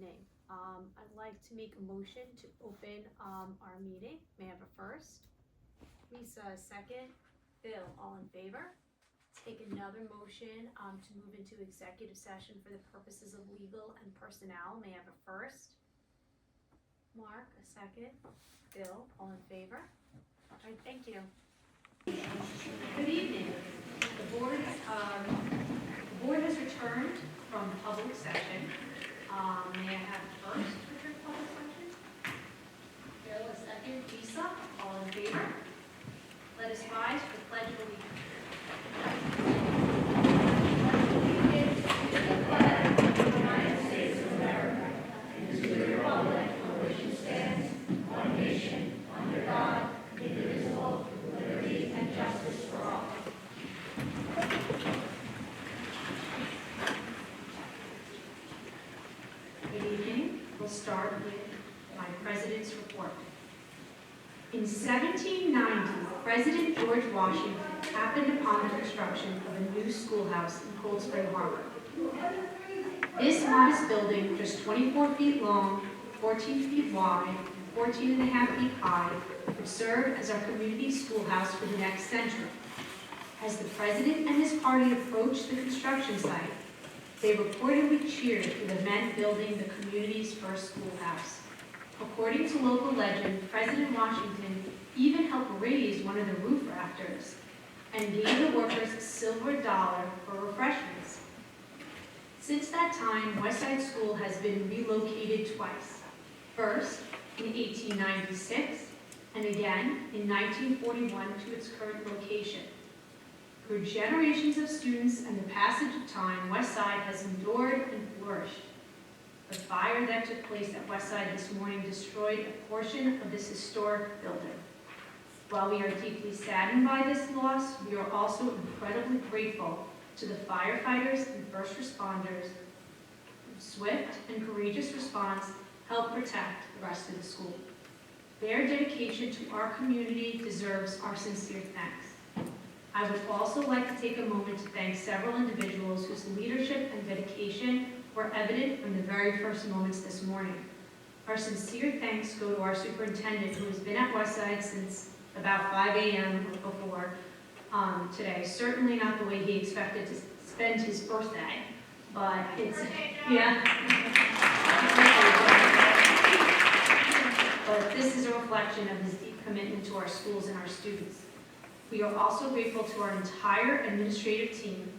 evening. I'd like to make a motion to open our meeting. May I have a first? Lisa, a second. Bill, all in favor? Take another motion to move into executive session for the purposes of legal and personnel. May I have a first? Mark, a second. Bill, all in favor? All right, thank you. Good evening. The board has returned from public session. May I have first return to public session? Bill, a second. Lisa, all in favor? Let us rise for the Pledge of Allegiance. To the flag of the United States of America and to the republic for which it stands, one nation, under God, indivisible, with liberty and justice for all. Good evening. We'll start with my President's report. In 1790, President George Washington happened upon the construction of a new schoolhouse in Cold Spring Harbor. This modest building, just 24 feet long, 14 feet wide, and 14 and a half feet high, would serve as our community schoolhouse for the next century. As the President and his party approached the construction site, they reportedly cheered for the men building the community's first schoolhouse. According to local legend, President Washington even helped raise one of the roof rafters and gave the workers a silver dollar for refreshments. Since that time, Westside School has been relocated twice. First, in 1896, and again in 1941 to its current location. Through generations of students and the passage of time, Westside has endured and flourished. The fire that took place at Westside this morning destroyed a portion of this historic building. While we are deeply saddened by this loss, we are also incredibly grateful to the firefighters and first responders whose swift and courageous response helped protect the rest of the school. Their dedication to our community deserves our sincere thanks. I would also like to take a moment to thank several individuals whose leadership and dedication were evident from the very first moments this morning. Our sincere thanks go to our superintendent, who has been at Westside since about 5 a.m. or before today. Certainly not the way he expected to spend his birthday, but it's, yeah. But this is a reflection of his deep commitment to our schools and our students. We are also grateful to our entire administrative team,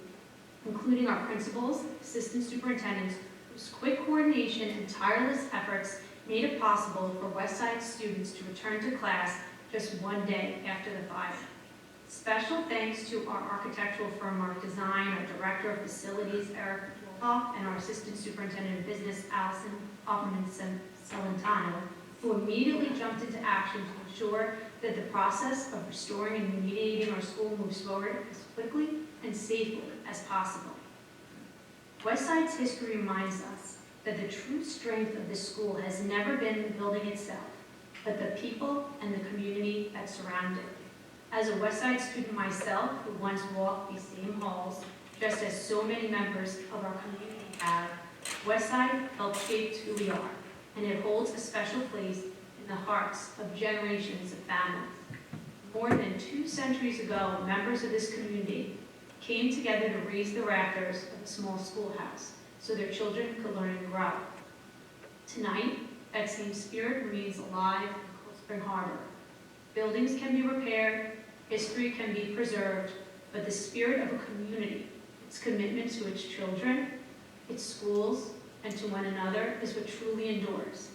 including our principals, assistant superintendents, whose quick coordination and tireless efforts made it possible for Westside students to return to class just one day after the fire. Special thanks to our architectural firm, Mark Design, our director of facilities, Eric Wolhoff, and our assistant superintendent of business, Allison Offerman-Celentano, who immediately jumped into action to ensure that the process of restoring and remediating our school moves forward as quickly and safely as possible. Westside's history reminds us that the true strength of this school has never been the building itself, but the people and the community that surround it. As a Westside student myself, who once walked these same halls, just as so many members of our community have, Westside helped shape who we are, and it holds a special place in the hearts of generations of families. More than 2 centuries ago, members of this community came together to raise the rafters of a small schoolhouse so their children could learn and grow. Tonight, that same spirit remains alive in Cold Spring Harbor. Buildings can be repaired, history can be preserved, but the spirit of a community, its commitment to its children, its schools, and to one another is what truly endures.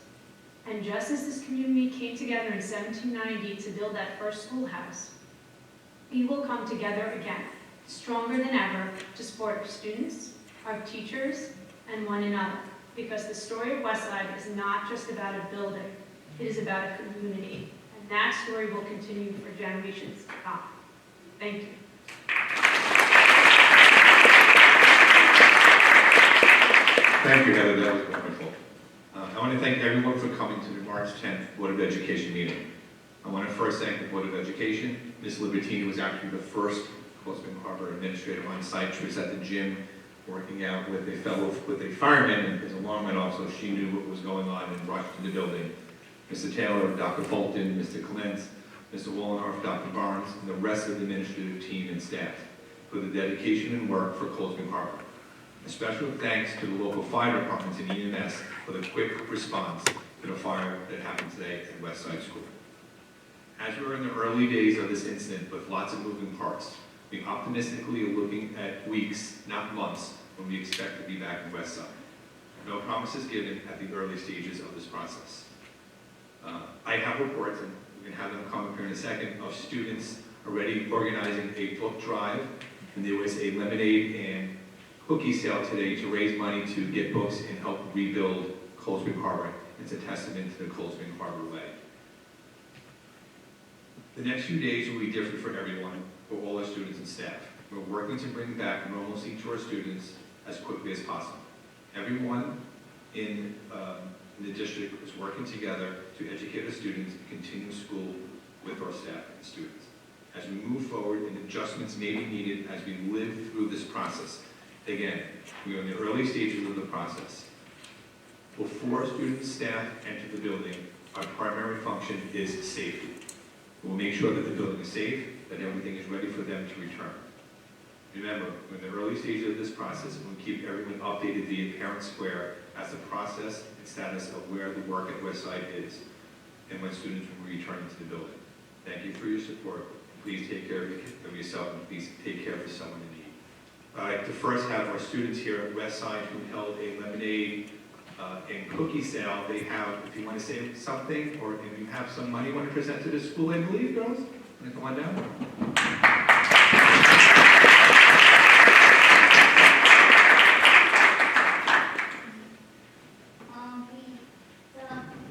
And just as this community came together in 1790 to build that first schoolhouse, we will come together again, stronger than ever, to support our students, our teachers, and one another. Because the story of Westside is not just about a building, it is about a community. And that story will continue for generations to come. Thank you. Thank you, Heather. That was wonderful. I want to thank everyone for coming to the March 10th Board of Education meeting. I want to first thank the Board of Education. Ms. Libertini was actually the first Cold Spring Harbor administrator on site. She was at the gym working out with a fireman as a lawman also. She knew what was going on and rushed to the building. Mr. Taylor, Dr. Fulton, Mr. Clements, Mr. Wollendorf, Dr. Barnes, and the rest of the administrative team and staff for the dedication and work for Cold Spring Harbor. A special thanks to the local fire departments and EMS for the quick response to the fire that happened today at Westside School. As we're in the early days of this incident with lots of moving parts, we optimistically are looking at weeks, not months, when we expect to be back in Westside. No promises given at the early stages of this process. I have reports, and we can have them come up here in a second, of students already organizing a book drive, and there was a lemonade and cookie sale today to raise money to get books and help rebuild Cold Spring Harbor. It's a testament to the Cold Spring Harbor way. The next few days will be different for everyone, for all our students and staff. We're working to bring back normalcy to our students as quickly as possible. Everyone in the district is working together to educate our students and continue school with our staff and students. As we move forward, and adjustments may be needed as we live through this process. Again, we are in the early stages of the process. Before students, staff enter the building, our primary function is safety. We'll make sure that the building is safe, that everything is ready for them to return. Remember, we're in the early stages of this process, and we'll keep everyone updated via Parent Square as the process and status of where the work at Westside is and when students will return to the building. Thank you for your support. Please take care of yourself, and please take care of someone in need. I'd like to first have our students here at Westside who held a lemonade and cookie sale. They have, if you want to say something, or if you have some money you want to present to the school, I believe, girls? Want to come on down?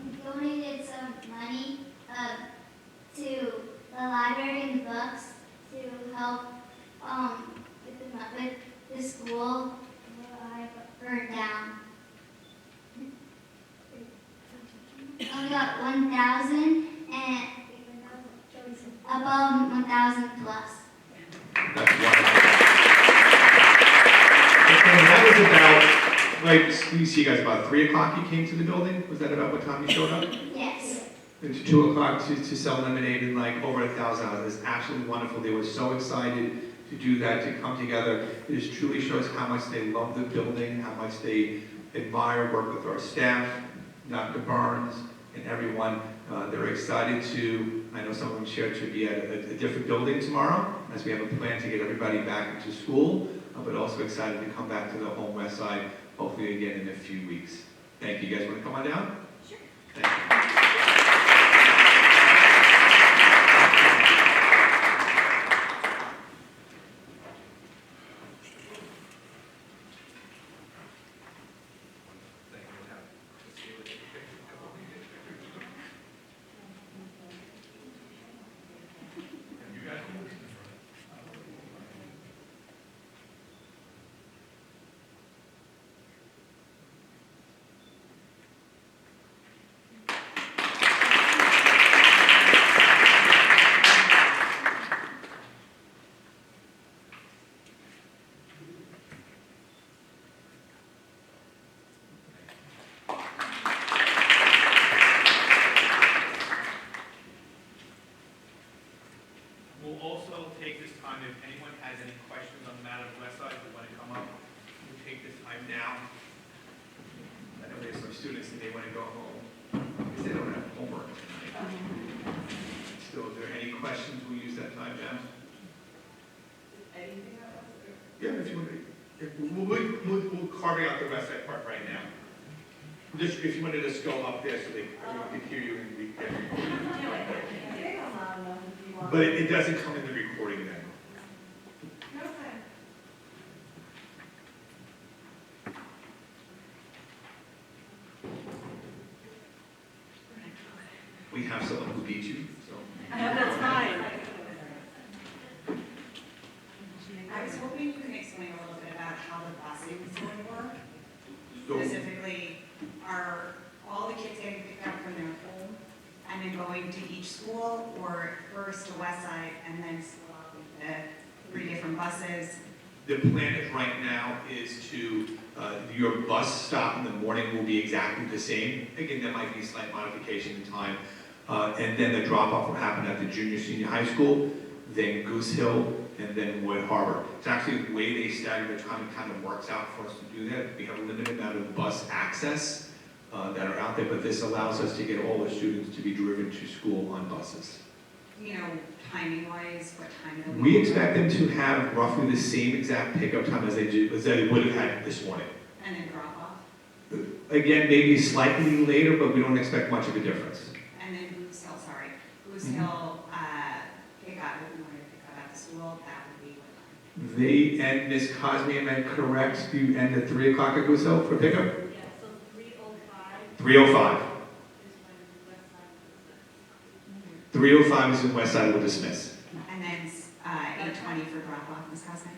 We donated some money to the library and the books to help with the school I burned down. We got 1,000 and above 1,000 plus. That's wonderful. And that was about, like, we see you guys about 3 o'clock you came to the building? Was that about what time you showed up? Yes. It's 2 o'clock to sell lemonade and like over 1,000. It's absolutely wonderful. They were so excited to do that, to come together. It just truly shows how much they love the building, how much they admire, work with our staff, Dr. Barnes, and everyone. They're excited to, I know some of them shared, to be at a different building tomorrow, as we have a plan to get everybody back into school, but also excited to come back to the home West Side, hopefully again in a few weeks. Thank you. You guys want to come on down? Sure. Thank you. We'll also take this time, if anyone has any questions on the matter of Westside, if they want to come up, we'll take this time now. I know there's some students that they want to go home, because they don't have homework tonight. Still, if there are any questions, we'll use that time now. Anything else? Yeah, if you want to, we'll carve out the Westside part right now. Just, if you want to just go up there so everyone can hear you and we get recorded. But it doesn't come in the recording then. We have someone who beat you, so. That's fine. I was hoping you could explain a little bit about how the busing is going to work. So, Specifically, are all the kids getting picked up from their home and then going to each school, or first to Westside and then split up into 3 different buses? The plan is right now is to, your bus stop in the morning will be exactly the same. Again, there might be a slight modification in time. And then the drop-off will happen at the junior, senior high school, then Goose Hill, and then Wood Harbor. It's actually the way they stagger the time, it kind of works out for us to do that. We have a limited amount of bus access that are out there, but this allows us to get all the students to be driven to school on buses. You know, timing-wise, what time it'll be? We expect them to have roughly the same exact pickup time as they would have had this morning. And then drop off? Again, maybe slightly later, but we don't expect much of a difference. And then Goose Hill, sorry. Goose Mhm. Hill, pick up, if we want to pick up at the school, that would be what time? They end, Ms. Cosme, am I correct? You end at 3 o'clock at Goose Hill for pickup? Yeah, so 3:05. 3:05. Is when West Side goes 3:05 is when West Side will dismiss. And then, 8:20 for drop off, Ms. Cosme?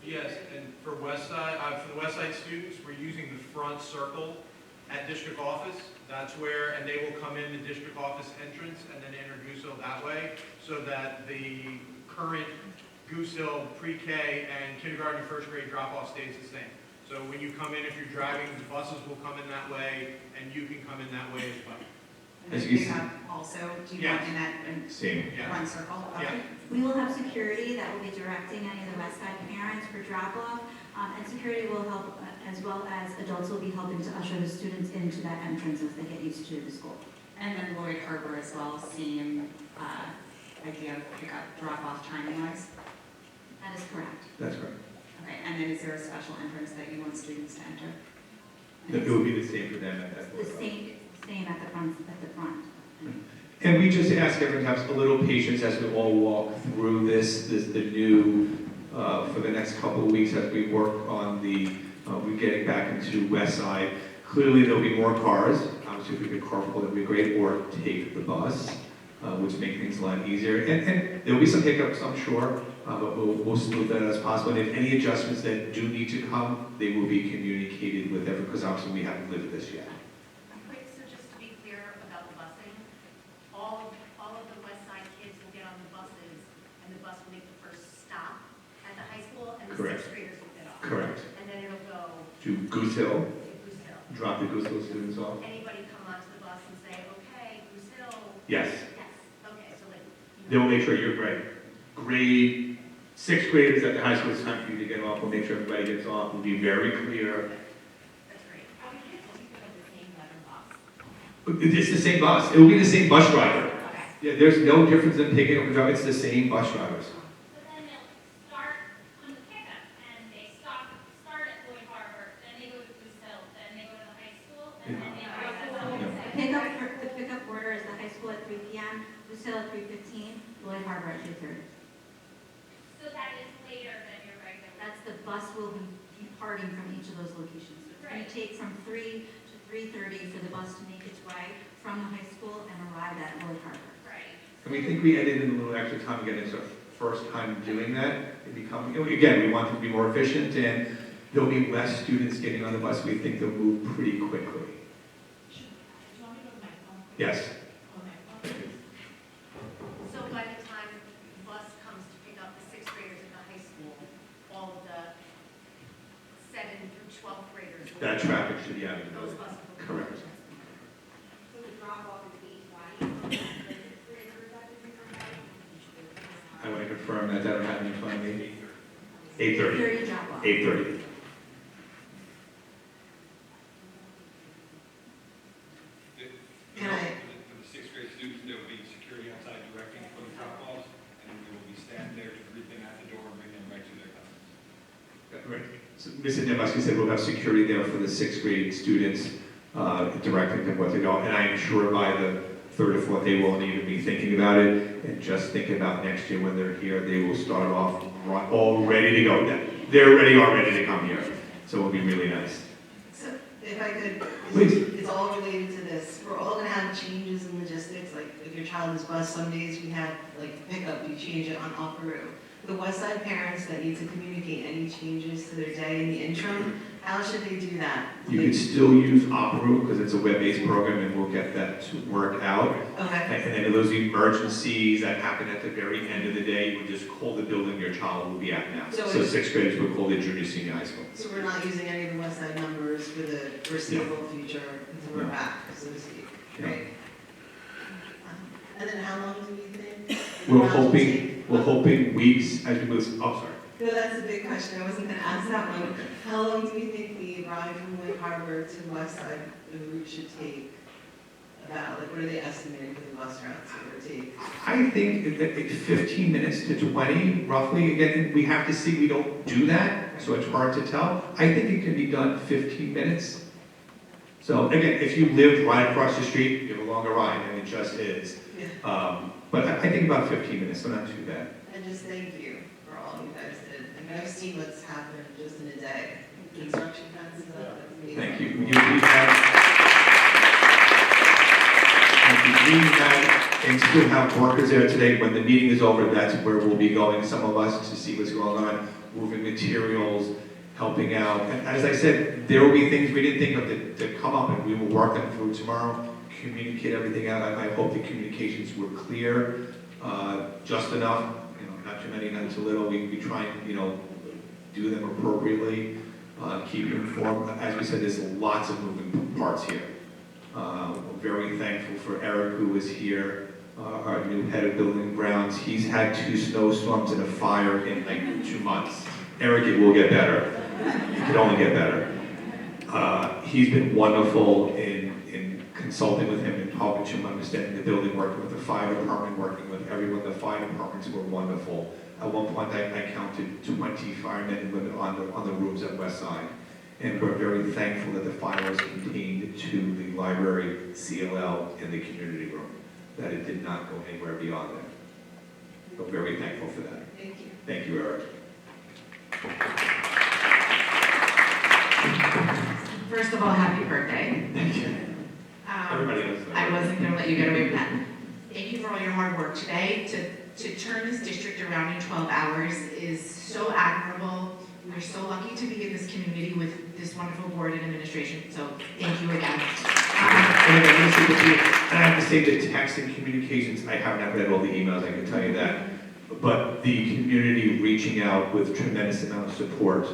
Yes, and for West Side, for the West Side students, we're using the front circle at district office. That's where, and they will come in the district office entrance and then enter Goose Hill that way, so that the current Goose Hill pre-K and kindergarten and first grade drop-off stays the same. So when you come in, if you're driving, the buses will come in that way, and you can come in that way as well. And As then you pick see- up also, do you Yes. want in that Same. Yeah. one circle? Yeah. Okay. We will have security that will be directing any of the West Side parents for drop-off, and security will help, as well as adults will be helping to usher the students into that entrance as they get used to the school. And then Lloyd Harbor as well, same, idea of pick up, drop off timing wise? That is correct. That's correct. Okay, and then is there a special entrance that you want students to enter? It will be the same for them at that The point. same at the front. And we just ask everyone to have a little patience as we all walk through the new, for the next couple of weeks as we work on we're getting back into West Side. Clearly, there'll be more cars. Obviously, if we could carpool, that'd be great, or take the bus, which make things a lot easier. And there'll be some hiccups, I'm sure, but we'll smooth that as possible. And if any adjustments that do need to come, they will be communicated with everyone, because obviously we haven't lived this yet. Wait, so just to be clear about the busing, all of the West Side kids will get on the buses, and the bus will make the first stop at the high school, and the Correct. sixth graders will get off. Correct. And then it'll go To Goose Hill, to Goose Hill. drop the Goose Hill students off. Anybody come onto the bus and say, okay, Goose Hill? Yes. Yes, okay, so like. They will make sure you're right. Grade, sixth graders at the high school, it's time for you to get off. We'll make sure everybody gets off. We'll be very clear. That's great. Are we kids will pick up the same letter box? It's the same bus. It will be the same bus driver. Okay. Yeah, there's no difference in picking up the driver. It's the same bus drivers. But then they'll start on the pickup, and they start at Lloyd Harbor, then they go to Goose Hill, then they go to the high school, and then they go to The pickup order is the high school at 3 p.m., Goose Hill at 3:15, Lloyd Harbor at 2:30. So that is later than your regular. That's the bus will be departing from each of those locations. It's going to Right. take from 3 to 3:30 for the bus to make its way from the high school and arrive at Lloyd Harbor. Right. And we think we added in a little extra time. Again, it's our first time doing that. Again, we want to be more efficient, and there'll be less students getting on the bus. We think they'll move pretty quickly. Yes. So by the time the bus comes to pick up the sixth graders at the high school, all of the 7th through 12th graders. will- That traffic should be out of Those the buses. will- Correct. So the drop off is 8:20. I want to confirm that. I don't have it in front of me. 8:30. 30 drop off. 8:30. For the sixth grade students, there will be security outside directing for the drop-offs, and we will be staffed there to greet them at the door and bring them right to their classes. Right. So Mrs. Nemeski said we'll have security there for the sixth grade students, directing them what to go. And I am sure by the third or fourth, they won't even be thinking about it. And just think about next year when they're here, they will start off all ready to go. They're already to come here. So it'll be really nice. So if I could, Please. it's all related to this. We're all gonna have changes in logistics, like if your child is bused, some days we have like pickup, we change it on off route. the West Side parents that need to communicate any changes to their day in the interim, how should they do that? You could still use Opera because it's a web-based program and we'll get that to work out. Okay, And then those emergencies that happen at the very end of the day, you would just call the building your child will be at now. So So it's- sixth graders would call their junior, senior high school. so we're not using any of the West Side numbers for the foreseeable future until we're No. back, so to speak, No. right? And then how long do you think? We're hoping weeks as we move, oh, sorry. No, that's a big question, I wasn't gonna ask that one. How long do you think the ride from Lloyd Harbor to West Side, the route should take? About, like, what are they estimating for the bus routes it would take? I think that it's 15 minutes to 20, roughly. Again, we have to see, we don't do that, so it's hard to tell. I think it can be done 15 minutes. So again, if you live right across the street, you have a longer ride, and it just is. Yeah. But I think about 15 minutes, so not too bad. And just thank you for all you guys did. I mean, I've seen what's happened just in a day. Construction fences up, that's amazing. Thank you. We had, and still have workers there today. When the meeting is over, that's where we'll be going, some of us, to see what's going on, moving materials, helping out. And as I said, there will be things we didn't think of that come up, and we will work them through tomorrow, communicate everything out. I hope the communications were clear, just enough, not too many, not too little. We try and, do them appropriately, keep you informed. As we said, there's lots of moving parts here. We're very thankful for Eric, who is here, our new head of building and grounds. He's had 2 snowstorms and a fire in like 2 months. Eric, it will get better. It can only get better. He's been wonderful in consulting with him and talking to him, understanding the building, working with the fire department, working with everyone. The fire departments were wonderful. At one point, I counted 20 firemen and women on the roofs at West Side. And we're very thankful that the fire was contained to the library, CLL, and the community room, that it did not go anywhere beyond that. We're very thankful for that. Thank you. Thank you, Eric. First of all, happy birthday. Thank you. Everybody else. I wasn't gonna let you get away with that. Thank you for all your hard work today. To turn this district around in 12 hours is so admirable. We're so lucky to be in this community with this wonderful board and administration, so thank you again. And I have to say the text and communications, I haven't read all the emails, I can tell you that. But the community reaching out with tremendous amount of support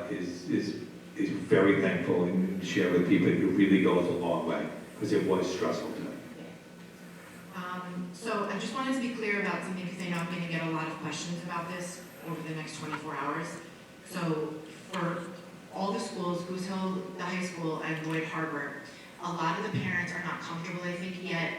is very thankful and share with people. It really goes a long way because it was stressful tonight. So I just wanted to be clear about something because I know I'm going to get a lot of questions about this over the next 24 hours. So for all the schools, Goose Hill, the high school, and Lloyd Harbor, a lot of the parents are not comfortable, I think, yet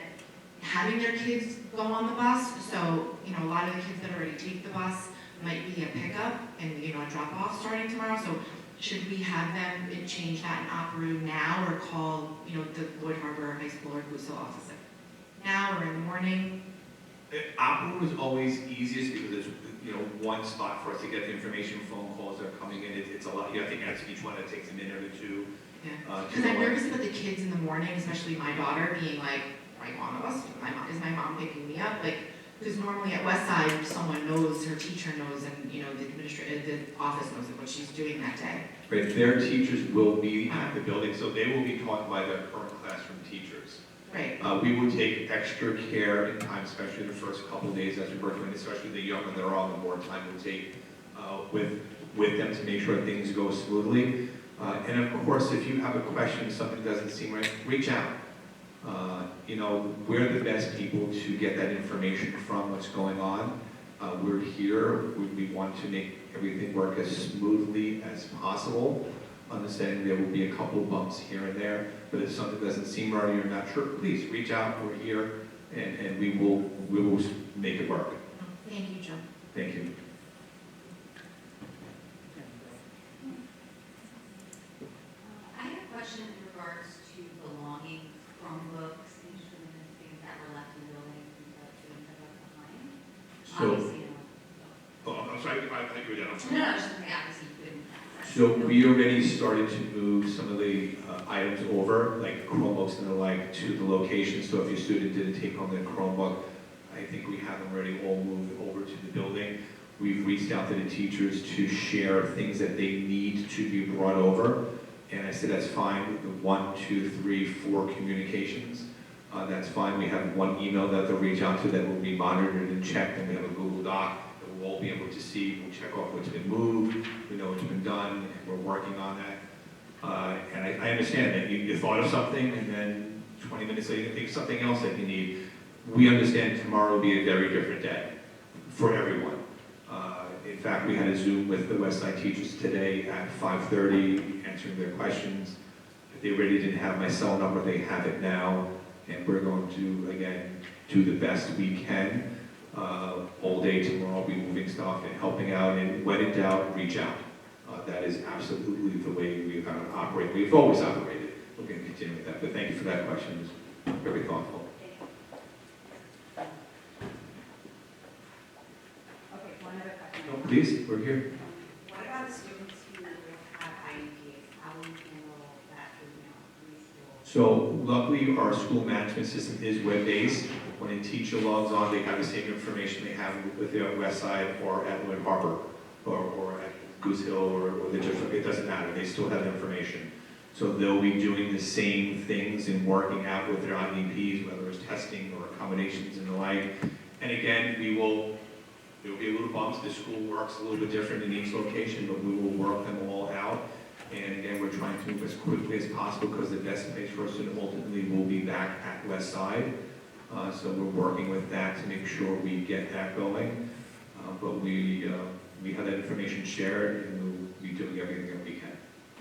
having their kids go on the bus. So, a lot of the kids that already take the bus might be a pickup and, a drop-off starting tomorrow. So should we have them change that in Opera now or call, the Lloyd Harbor High School or Goose Hill office now or in the morning? Opera was always easiest because it's one spot for us to get the information. Phone calls are coming in. It's a lot. You have to answer each one. It takes a minute or two. Yeah. Because I'm nervous about the kids in the morning, especially my daughter being like, "Are you on the bus? Is my mom picking me up?" Like, because normally at Westside, someone knows, her teacher knows, and the office knows what she's doing that day. Right. Their teachers will be at the building, so they will be taught by their current classroom teachers. Right. We will take extra care in time, especially the first couple of days as we work with, especially the younger they're on, the more time we'll take with them to make sure things go smoothly. And of course, if you have a question, something doesn't seem right, reach out. We're the best people to get that information from what's going on. We're here. We want to make everything work as smoothly as possible. Understanding there will be a couple bumps here and there, but if something doesn't seem right or you're not sure, please reach out. We're here, and we will make it work. Thank you, Joe. Thank you. I have a question in regards to belonging Chromebooks, instruments, and things that were left in the building that students have left behind. Obviously, I'm sorry, I think you were done. no, just obviously you couldn't access. So we already started to move some of the items over, like Chromebooks and the like, to the location. So if your student didn't take home their Chromebook, I think we have them already all moved over to the building. We've reached out to the teachers to share things that they need to be brought over. And I said, that's fine, the 1, 2, 3, 4 communications. That's fine. We have one email that they'll reach out to that will be monitored and checked, and we have a Google Doc that we'll all be able to see. We'll check off what's been moved, we know what's been done, and we're working on that. And I understand that you thought of something, and then 20 minutes later, you think of something else that you need. We understand tomorrow will be a very different day for everyone. In fact, we had a Zoom with the Westside teachers today at 5:30, answering their questions. If they really didn't have my cell number, they have it now. And we're going to, again, do the best we can. All day tomorrow, I'll be moving stuff and helping out. And when in doubt, reach out. That is absolutely the way we've operated. We've always operated. We're going to continue with that. But thank you for that question. It was very thoughtful. Okay, one other question. No, please, we're here. What about the students who have IEPs? How will you handle that through preschool? So luckily, our school management system is web-based. When a teacher logs on, they have the same information they have with their Westside or at Lloyd Harbor or at Goose Hill or the different, it doesn't matter. They still have the information. So they'll be doing the same things and working out with their IEPs, whether it's testing or accommodations and the like. And again, there'll be a little bumps. The school works a little bit different in each location, but we will work them all out. And again, we're trying to move as quickly as possible because the best place for us ultimately will be back at Westside. So we're working with that to make sure we get that going. But we have that information shared, and we'll be doing everything that we can.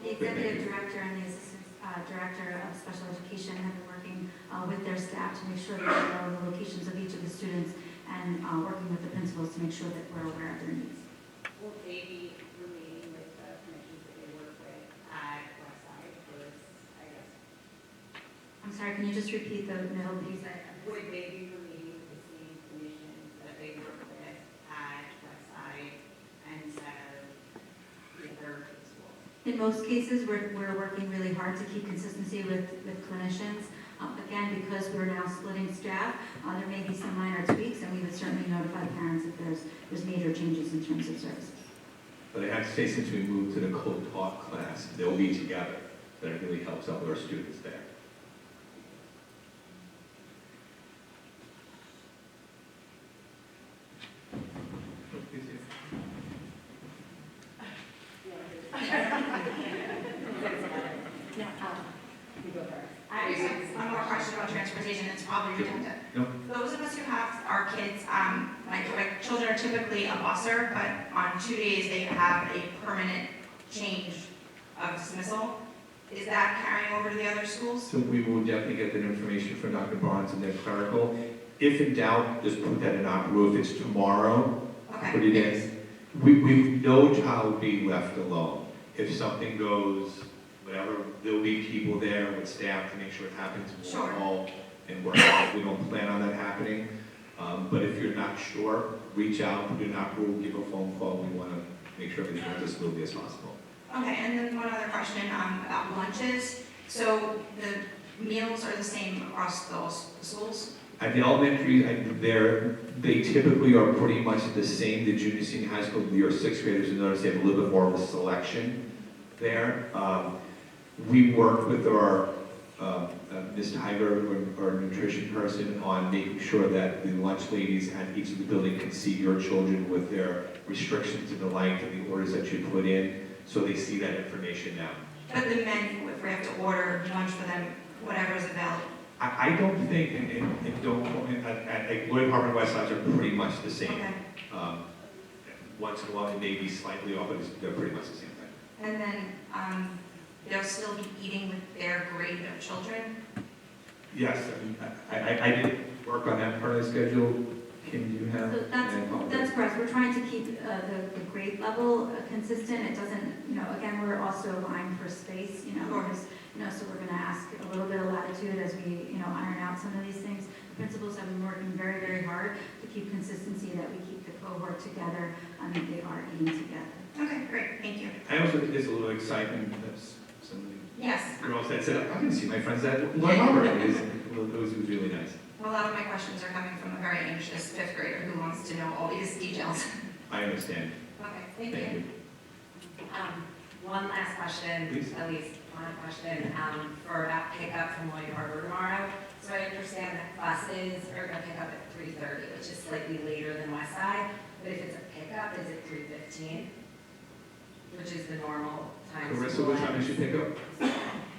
The executive director and the assistant director of special education have been working with their staff to make sure that they know the locations of each of the students and working with the principals to make sure that we're aware of their needs. Will they be remaining with the clinicians that they work with at Westside, or I guess? I'm sorry, can you just repeat the middle piece? Would they be remaining with the same clinicians that they work with at Westside instead of the other schools? In most cases, we're working really hard to keep consistency with clinicians. Again, because we're now splitting staff, there may be some minor tweaks, and we would certainly notify parents if there's major changes in terms of services. But I have to say, since we moved to the co-taught class, they'll be together. That really helps out with our students there. I have one more question about transportation, it's probably redundant. No. Those of us who have our kids, my children are typically a busser, but on 2 days they have a permanent change of dismissal. Is that carrying over to the other schools? So we will definitely get that information from Dr. Barnes and their clerical. If in doubt, just put that in opera. If it's tomorrow, put it in. No child will be left alone. If something goes, whatever, there'll be people there with staff to make sure it happens. We'll call and work out. We don't plan on that happening. But if you're not sure, reach out, put it in opera, give a phone call. We want to make sure everything runs as smoothly as possible. Okay, and then one other question about lunches. So the meals are the same across those schools? At the elementary, they typically are pretty much the same. The junior, senior high school, your sixth graders, you notice they have a little bit more of a selection there. We work with our Ms. Tiger, our nutrition person, on making sure that the lunch ladies at each of the buildings can see your children with their restrictions and the like and the orders that you put in, so they see that information now. But the menu, if we have to order lunch for them, whatever is available. I don't think, and don't, at Lloyd Harbor and Westside are pretty much the same. Okay. Once in a while, it may be slightly off, but they're pretty much the same thing. And then they'll still be eating with their grade of children? Yes, I didn't work on that part of the schedule. Kim, do you have? So that's correct. We're trying to keep the grade level consistent. It doesn't, again, we're also vying for space, so we're going to ask a little bit of latitude as we, iron out some of these things. The principals have been working very, very hard to keep consistency, that we keep the cohort together, and that they are eating together. Okay, great, thank you. I also think there's a little excitement. That's some of the Yes. girls that said, I'm going to see my friends at Lloyd Harbor. It was really nice. A lot of my questions are coming from a very anxious fifth grader who wants to know all these details. I understand. Okay, thank you. One last question, Please. at least one question, for about pickup from Lloyd Harbor tomorrow. So I understand that buses are gonna pick up at 3:30, which is slightly later than West Side, but if it's a pickup, is it 3:15? Which is the normal time. Carissa, what time did you pick up?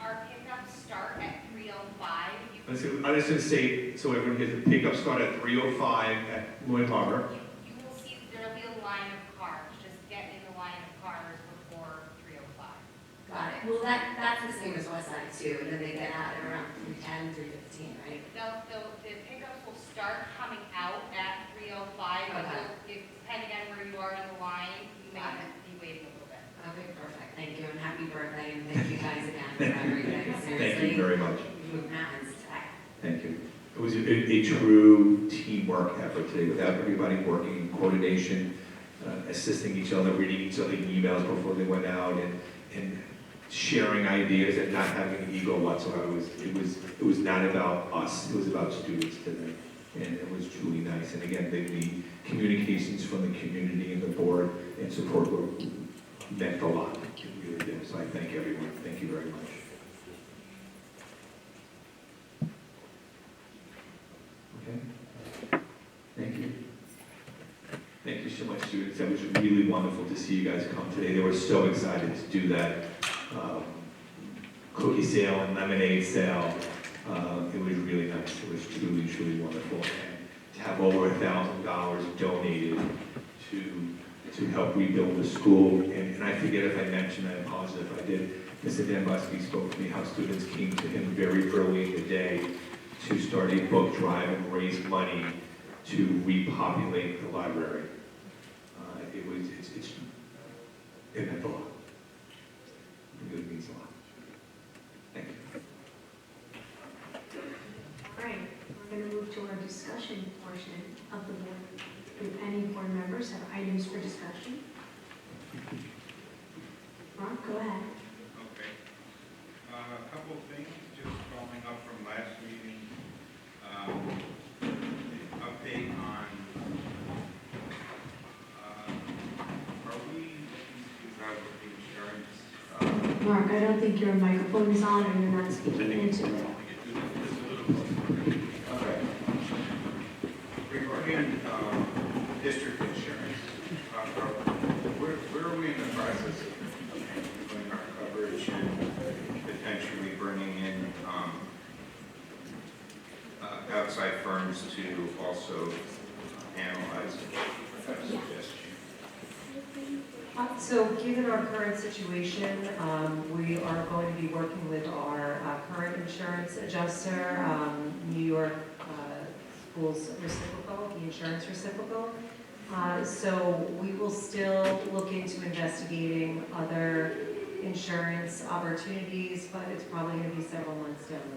Our pickups start at 3:05. I was gonna say, so everyone gets the pickup start at 3:05 at Lloyd Harbor. You will see there'll be a line of cars, just get in the line of cars before 3:05. Got it. Well, that's the same as West Side too, and then they get out at around 3:10, 3:15, right? The pickups will start coming out at 3:05, but Okay. depending on where you are in the line, you may Got it. be waiting a little bit. Okay, perfect. Thank you, and happy birthday, and thank you guys again for everything. Thank Seriously, you very much. you moved mountains today. Thank you. It was a true teamwork effort today, without everybody working in coordination, assisting each other, reading each other's emails before they went out, and sharing ideas and not having an ego whatsoever. It was not about us, it was about students today. And it was truly nice. And again, the communications from the community and the board and support meant a lot. It really did. So I thank everyone. Thank you very much. Okay. Thank you. Thank you so much, students. That was really wonderful to see you guys come today. They were so excited to do that cookie sale and lemonade sale. It was really nice. It was truly, truly wonderful. And to have over $1,000 donated to help rebuild the school. And I forget if I mentioned, I apologize if I did, Mr. Dembowski spoke to me how students came to him very early in the day to start a book drive and raise money to repopulate the library. It meant a lot. It really means a lot. Thank you. All right, we're going to move to our discussion portion of the board. Do any board members have items for discussion? Ron, go ahead. Okay. A couple of things, just following up from last meeting. The update on, are we looking to have insurance? Mark, I don't think your microphone is on or you're not speaking into it. Okay. Regarding district insurance, where are we in the process of doing our coverage and potentially bringing in outside firms to also analyze that suggestion? So given our current situation, we are going to be working with our current insurance adjuster, New York Schools Reciprocal, the insurance reciprocal. So we will still look into investigating other insurance opportunities, but it's probably going to be several months down the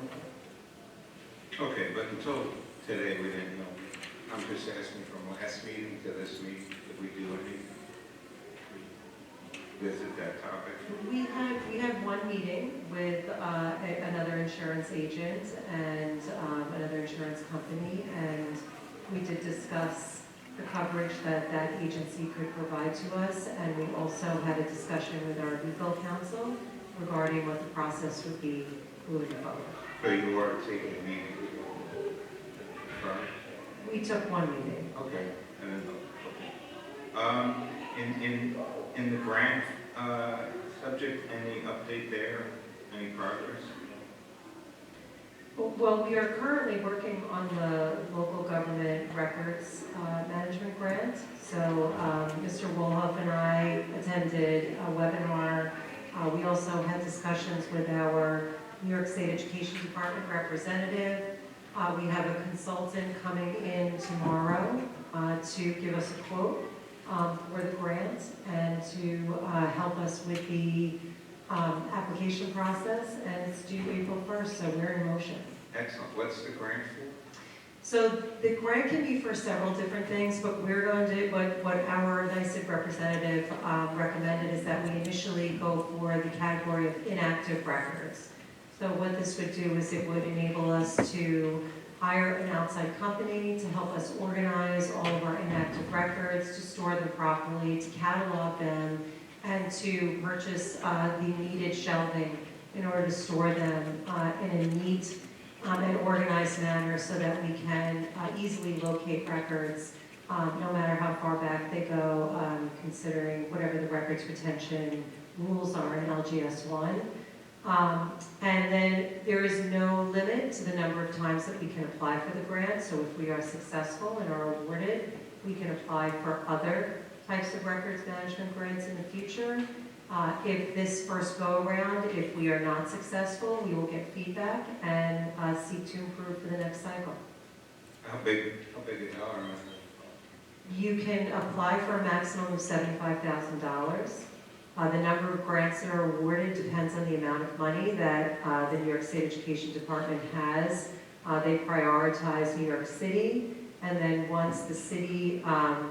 road. Okay, but until today, we didn't know. I'm just asking from last meeting to this meeting, did we do any? Visit that topic? We had one meeting with another insurance agent and another insurance company, and we did discuss the coverage that that agency could provide to us, and we also had a discussion with our legal counsel regarding what the process would be moving forward. So you are taking a meeting? Right? We took one meeting. Okay. And then, in the grant subject, any update there? Any progress? Well, we are currently working on the local government records management grant. So Mr. Wolhoff and I attended a webinar. We also had discussions with our New York State Education Department representative. We have a consultant coming in tomorrow to give us a quote for the grant and to help us with the application process, and it's due April 1st, so we're in motion. Excellent. What's the grant for? So the grant can be for several different things, but we're going to, what our NYSEG representative recommended is that we initially go for the category of inactive records. So what this would do is it would enable us to hire an outside company to help us organize all of our inactive records, to store them properly, to catalog them, and to purchase the needed shelving in order to store them in a neat and organized manner so that we can easily locate records no matter how far back they go, considering whatever the records retention rules are in LGS 1. And then there is no limit to the number of times that we can apply for the grant. So if we are successful and are awarded, we can apply for other types of records management grants in the future. If this first go around, if we are not successful, we will get feedback and seek to improve for the next cycle. How big a dollar amount? You can apply for a maximum of $75,000. The number of grants that are awarded depends on the amount of money that the New York State Education Department has. They prioritize New York City, and then once the city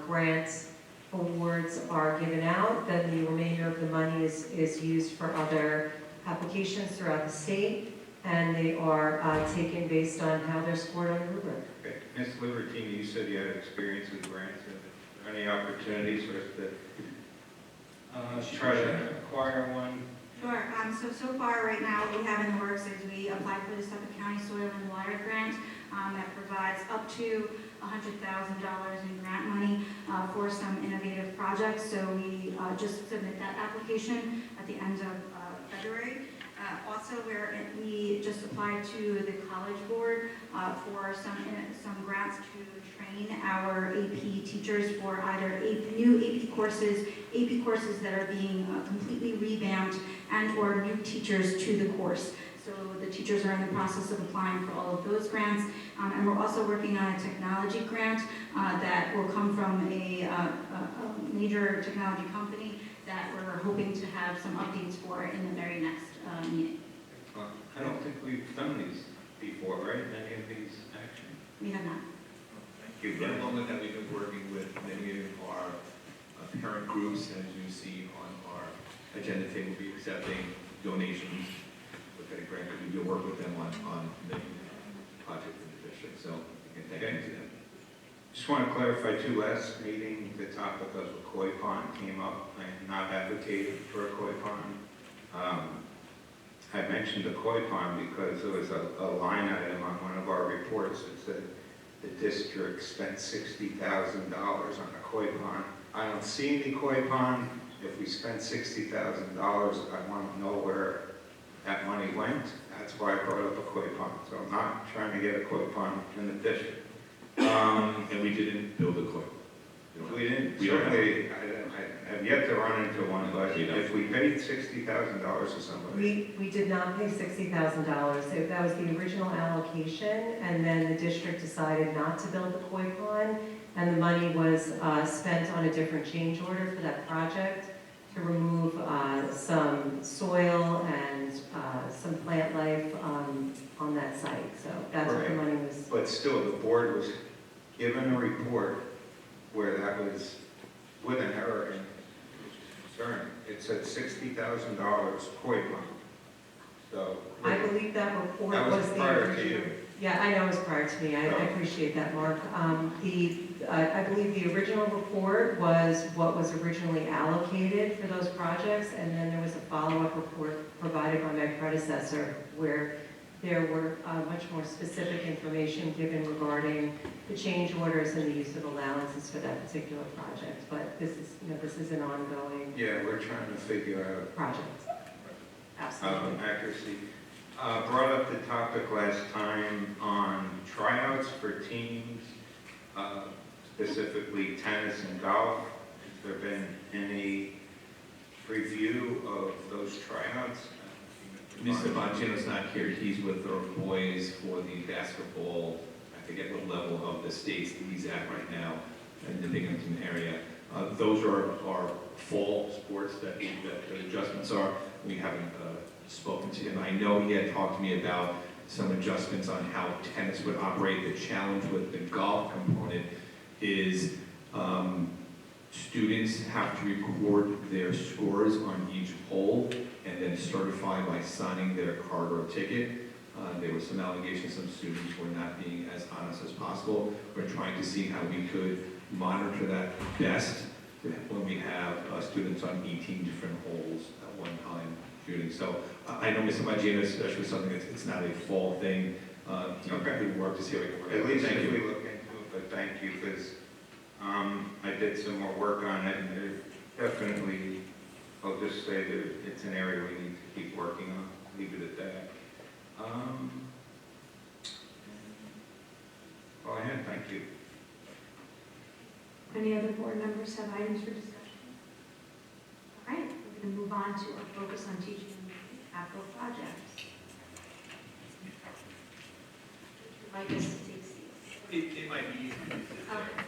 grant awards are given out, then the remainder of the money is used for other applications throughout the state, and they are taken based on how they're scored on the rubric. Okay. Ms. Libertini, you said you had experience with grants. Are there any opportunities for us to try to acquire one? Sure. So far, right now, what we have in the works is we applied for the Suffolk County Soil and Water Grant that provides up to $100,000 in grant money for some innovative projects. So we just submit that application at the end of February. Also, we just applied to the College Board for some grants to train our AP teachers for either new AP courses that are being completely revamped, and or new teachers to the course. So the teachers are in the process of applying for all of those grants. And we're also working on a technology grant that will come from a major technology company that we're hoping to have some updates for in the very next meeting. I don't think we've done these before, right? Any of these actions? We have not. Thank you. At the moment that we've been working with many of our parent groups, as you see on our agenda table, we'll be accepting donations. We're getting grant, we will work with them on many projects in the district, so we can thank you to them. Just want to clarify too, last meeting, the topic of a koi pond came up. I am not advocating for a koi pond. I mentioned the koi pond because there was a line item on one of our reports that said the district spent $60,000 on a koi pond. I don't see any koi pond. If we spent $60,000, I want to know where that money went. That's why I brought up a koi pond. So I'm not trying to get a koi pond in the district. And we didn't build a koi. We didn't. We don't have- Certainly, I have yet to run into one, but if we paid $60,000 to somebody. We did not pay $60,000. That was the original allocation, and then the district decided not to build the koi pond, and the money was spent on a different change order for that project to remove some soil and some plant life on that site. So that's what the money was. But still, the board was given a report where that was with an error in concern. It said $60,000 koi pond. So I believe that report that was the prior to original. you. Yeah, I know it was prior to me. I appreciate that, Mark. I believe the original report was what was originally allocated for those projects, and then there was a follow-up report provided by my predecessor where there were much more specific information given regarding the change orders and the use of allowances for that particular project. But this is an ongoing Yeah, we're trying to figure out project. Absolutely. accuracy. Brought up the topic last time on tryouts for teams, specifically tennis and golf. Has there been any review of those tryouts? Mr. Bongino's not here, he's with our boys for the basketball, I forget what level of the states that he's at right now in the Binghamton area. Those are our fall sports that the adjustments are. We haven't spoken to him. I know he had talked to me about some adjustments on how tennis would operate. The challenge with the golf component is students have to record their scores on each hole and then certify by signing their card or ticket. There were some allegations, some students were not being as honest as possible. We're trying to see how we could monitor that best when we have students on 18 different holes at one time shooting. So I know Ms. Magina, especially something it's not a fall thing. Okay. We work to see how we can work. At least Thank if you. we look into it, but thank you, because I did some more work on it, and there definitely, I'll just say that it's an area we need to keep working on, leave it at that. Go ahead, thank you. Any other board members have items for discussion? All right, we're going to move on to our focus on teaching and capital projects. Would you like us to take seats? It might be easier. Okay.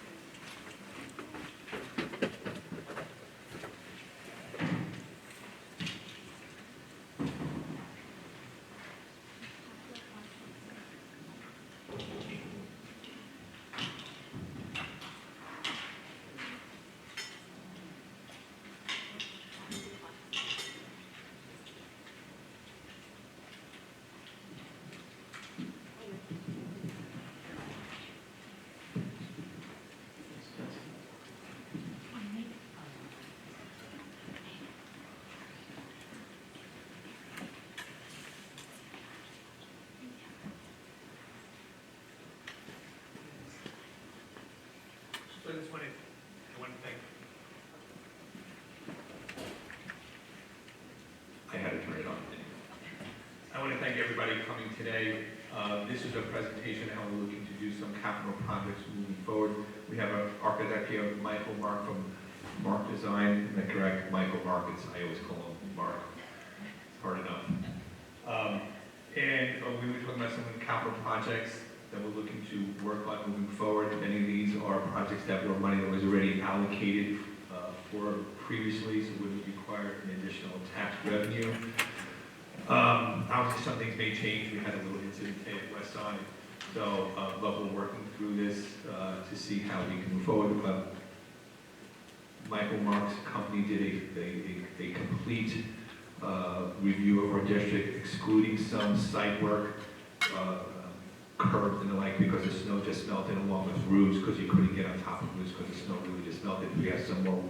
So I want to thank I had to turn it on. I want to thank everybody coming today. This is a presentation how we're looking to do some capital projects moving forward. We have our architect here, Michael Mark from Mark Design. Am I correct? Michael Mark, I always call him Mark. It's hard enough. We were talking about some of the capital projects that we're looking to work on moving forward. Many of these are projects that were money that was already allocated for previously, so wouldn't require an additional tax revenue. Obviously, some things may change. We had a little incident today at West Side, so but we're working through this to see how we can move forward. Michael Mark's company did a complete review of our district, excluding some site work, curbs and the like, because the snow just melted along with roofs, because you couldn't get on top of roofs because the snow really just melted. We have some more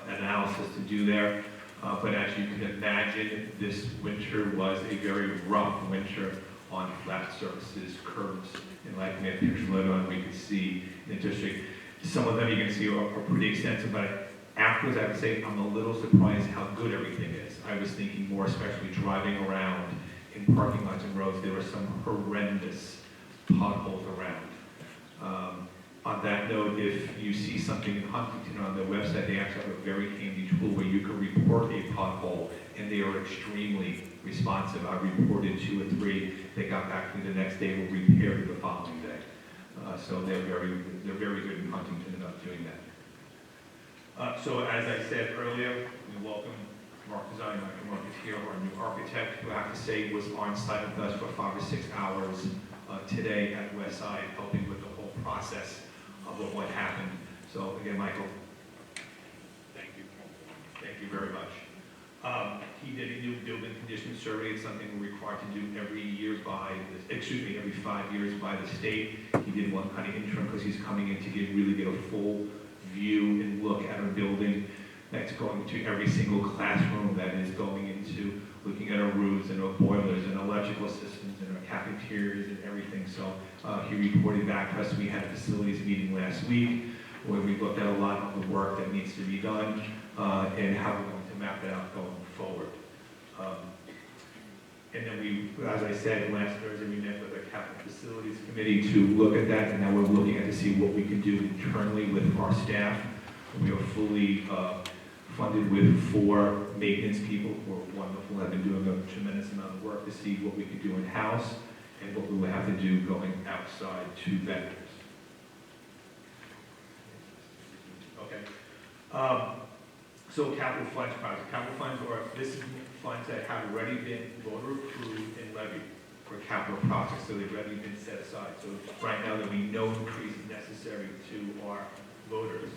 analysis to do there. But as you can imagine, this winter was a very rough winter on flat surfaces, curbs, and like we have pictures later on, we could see in the district. Some of them you can see are pretty extensive, but afterwards I would say I'm a little surprised how good everything is. I was thinking more, especially driving around in parking lots and roads, there were some horrendous potholes around. On that note, if you see something in Huntington on their website, they actually have a very handy tool where you can report a pothole, and they are extremely responsive. I reported 2 or 3. They got back to me the next day and repaired it the following day. So they're very good in Huntington about doing that. So as I said earlier, we welcome Mark Design. Michael Mark is here, our new architect, who I have to say was on site with us for 5 or 6 hours today at Westside, helping with the whole process of what happened. So again, Michael, thank you. Thank you very much. He did a new building condition survey. It's something we're required to do every 5 years by the state. He did one kind of interim because he's coming in to really get a full view and look at our building. That's going to every single classroom, that is going into looking at our roofs and our boilers and electrical systems and our cafeterias and everything. So he reported back to us. We had a facilities meeting last week where we looked at a lot of the work that needs to be done and how we're going to map it out going forward. And then we, as I said, last Thursday, we met with the Capital Facilities Committee to look at that, and now we're looking at to see what we can do internally with our staff. We are fully funded with 4 maintenance people who are wonderful, have been doing a tremendous amount of work to see what we can do in-house and what we will have to do going outside to vendors. Okay. So capital funds project. Capital funds this is funds that have already been voter approved and levied for capital projects, so they've already been set aside. So right now there'll be no increase necessary to our voters.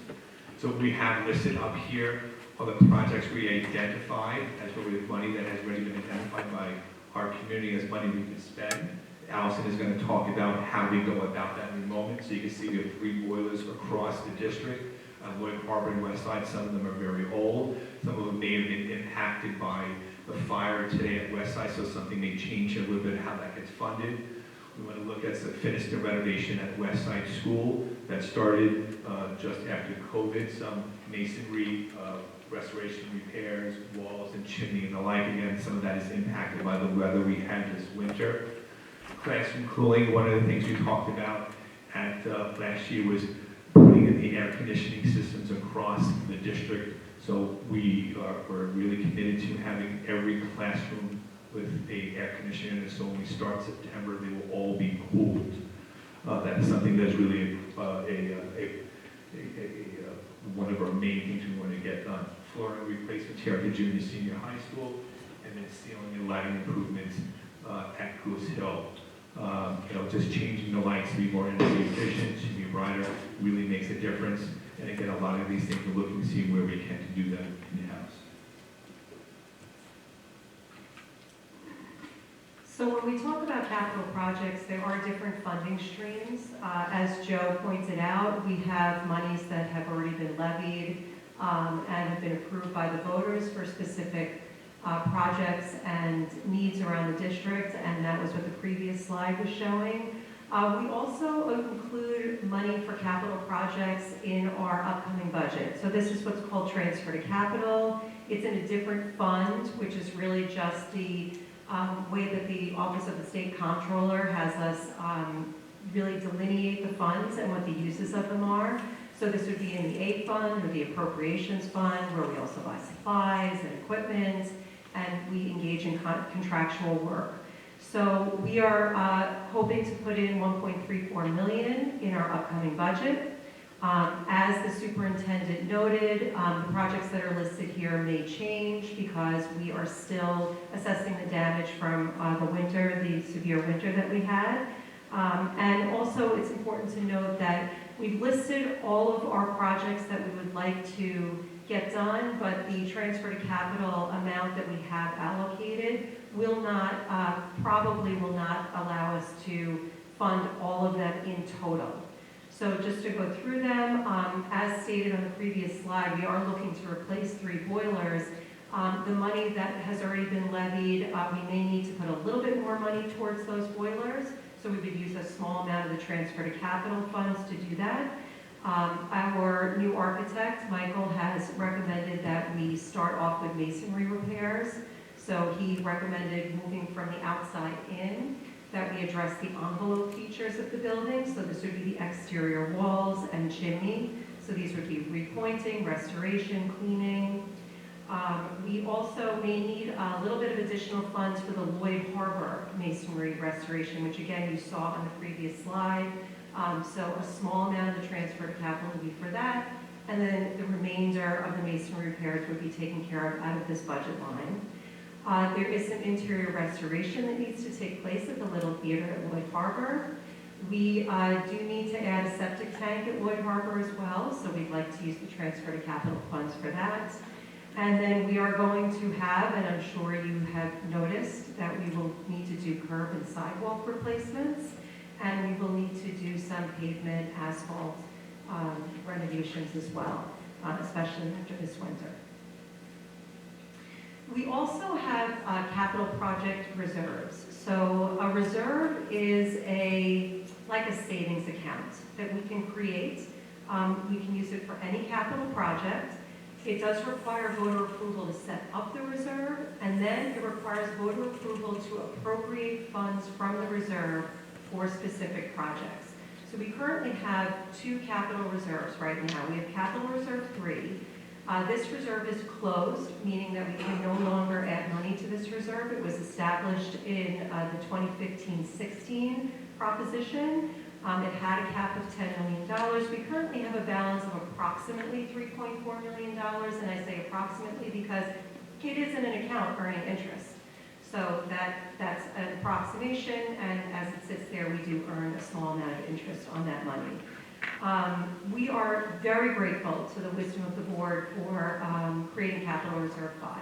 So we have listed up here are the projects we identified as well as money that has already been identified by our community has money we can spend. Allison is going to talk about how we go about that in a moment. So you can see we have 3 boilers across the district. Lloyd Harbor and West Side, some of them are very old. Some of them may have been impacted by the fire today at West Side, so something may change a little bit how that gets funded. We want to look at some finished renovation at West Side School that started just after COVID, some masonry, restoration repairs, walls and chimney and the like. Again, some of that is impacted by the weather we had this winter. Classroom cooling, one of the things we talked about at last year was putting in the air conditioning systems across the district. So we're really committed to having every classroom with a air conditioner. So when we start September, they will all be cooled. That is something that's really one of our main things we want to get done. Flooring replacements here at the junior senior high school, and then ceiling and lighting improvements at Goose Hill. Just changing the lights to be more energy efficient, to be brighter, really makes a difference. And again, a lot of these things we're looking to see where we can to do them in-house. So when we talk about capital projects, there are different funding streams. As Joe pointed out, we have monies that have already been levied and have been approved by the voters for specific projects and needs around the district, and that was what the previous slide was showing. We also include money for capital projects in our upcoming budget. So this is what's called transfer to capital. It's in a different fund, which is really just the way that the Office of the State Comptroller has us really delineate the funds and what the uses of them are. So this would be in the aid fund or the appropriations fund, where we also buy supplies and equipment, and we engage in contractual work. So we are hoping to put in $1.34 million in our upcoming budget. As the superintendent noted, the projects that are listed here may change because we are still assessing the damage from the winter, the severe winter that we had. And also it's important to note that we've listed all of our projects that we would like to get done, but the transfer to capital amount that we have allocated will not, probably will not allow us to fund all of them in total. So just to go through them, as stated on the previous slide, we are looking to replace 3 boilers. The money that has already been levied, we may need to put a little bit more money towards those boilers. So we would use a small amount of the transfer to capital funds to do that. Our new architect, Michael, has recommended that we start off with masonry repairs. So he recommended moving from the outside in, that we address the envelope features of the building. So this would be the exterior walls and chimney. So these would be repointing, restoration, cleaning. We also may need a little bit of additional funds for the Lloyd Harbor masonry restoration, which again you saw on the previous slide. So a small amount of the transfer to capital would be for that. And then the remainder of the masonry repairs would be taken care of out of this budget line. There is some interior restoration that needs to take place at the Little Theater at Lloyd Harbor. We do need to add a septic tank at Lloyd Harbor as well, so we'd like to use the transfer to capital funds for that. And then we are going to have, and I'm sure you have noticed, that we will need to do curb and sidewalk replacements, and we will need to do some pavement, asphalt renovations as well, especially after this winter. We also have capital project reserves. So a reserve is like a savings account that we can create. We can use it for any capital project. It does require voter approval to set up the reserve, and then it requires voter approval to appropriate funds from the reserve for specific projects. So we currently have 2 capital reserves right now. We have Capital Reserve 3. This reserve is closed, meaning that we can no longer add money to this reserve. It was established in the 2015-16 proposition. It had a cap of $10 million. We currently have a balance of approximately $3.4 million, and I say approximately because it is in an account earning interest. So that's an approximation, and as it sits there, we do earn a small amount of interest on that money. We are very grateful to the wisdom of the board for creating Capital Reserve 5.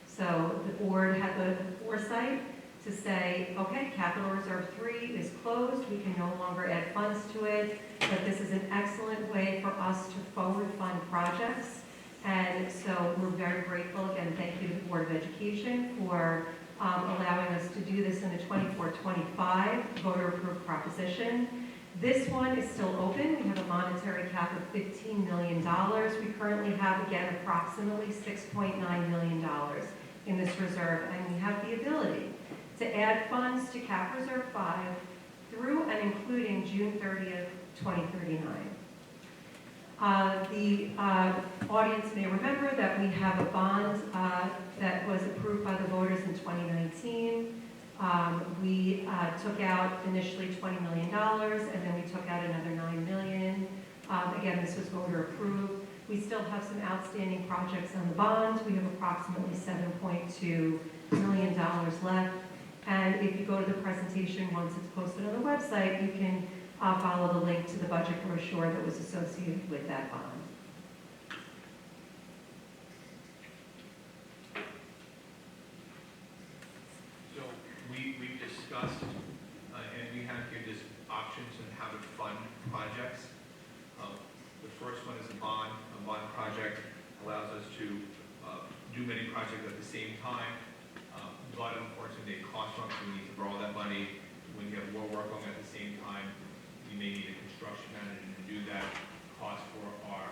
So the board had the foresight to say, okay, Capital Reserve 3 is closed, we can no longer add funds to it, but this is an excellent way for us to forward fund projects. And so we're very grateful, again, thank you to the Board of Education for allowing us to do this in the 24-25 voter-approved proposition. This one is still open. We have a monetary cap of $15 million. We currently have, again, approximately $6.9 million in this reserve, and we have the ability to add funds to Cap Reserve 5 through and including June 30th, 2039. The audience may remember that we have a bond that was approved by the voters in 2019. We took out initially $20 million, and then we took out another $9 million. Again, this was voter approved. We still have some outstanding projects on the bond. We have approximately $7.2 million left. And if you go to the presentation, once it's posted on the website, you can follow the link to the budget brochure that was associated with that bond. So we've discussed, and we have here just options on how to fund projects. The first one is a bond. A bond project allows us to do many projects at the same time. But unfortunately, they cost money, so we need to borrow that money. When you have more work going at the same time, you may need a construction manager to do that. Cost for our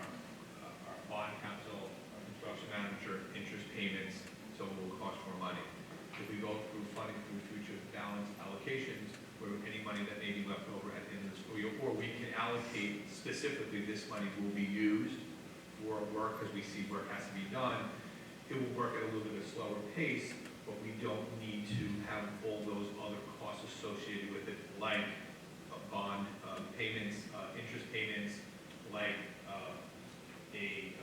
bond council, our construction manager, interest payments, so it will cost more money. If we go through funding through future balance allocations, where any money that may be left over at the end of the school year, or we can allocate specifically this money will be used for work because we see work has to be done. It will work at a little bit of a slower pace, but we don't need to have all those other costs associated with it, like bond payments, interest payments, like a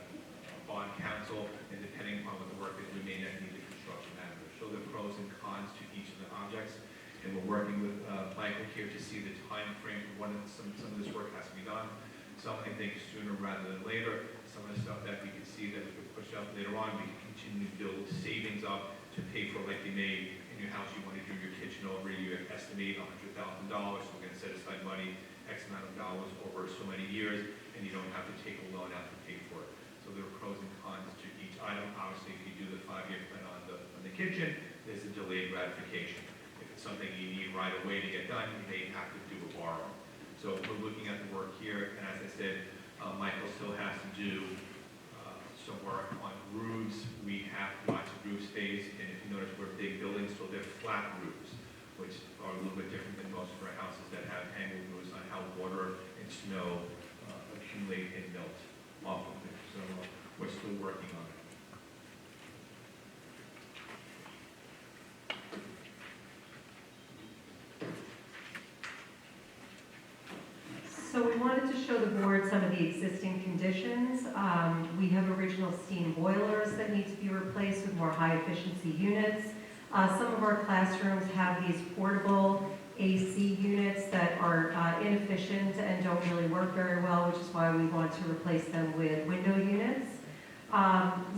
bond council, and depending upon what the work is, we may not need the construction manager. So the pros and cons to each of the objects, and we're working with Michael here to see the time frame for when some of this work has to be done. Some I think sooner rather than later. Some of the stuff that we can see that we could push up later on, we can continue to build savings up to pay for, like you made in your house, you want to do your kitchen over, you estimate $100,000, so we're going to set aside money, X amount of dollars over so many years, and you don't have to take a loan out to pay for it. So there are pros and cons to each item. Obviously, if you do the 5-year plan on the kitchen, there's a delayed gratification. If it's something you need right away to get done, you may have to do a borrow. So we're looking at the work here, and as I said, Michael still has to do some work on roofs. We have lots of roof space, and if you notice, we're big buildings, so they're flat roofs, which are a little bit different than most of our houses that have angled roofs on how water and snow accumulate and melt off of it. So we're still working on it. So we wanted to show the board some of the existing conditions. We have original steam boilers that need to be replaced with more high-efficiency units. Some of our classrooms have these portable AC units that are inefficient and don't really work very well, which is why we want to replace them with window units.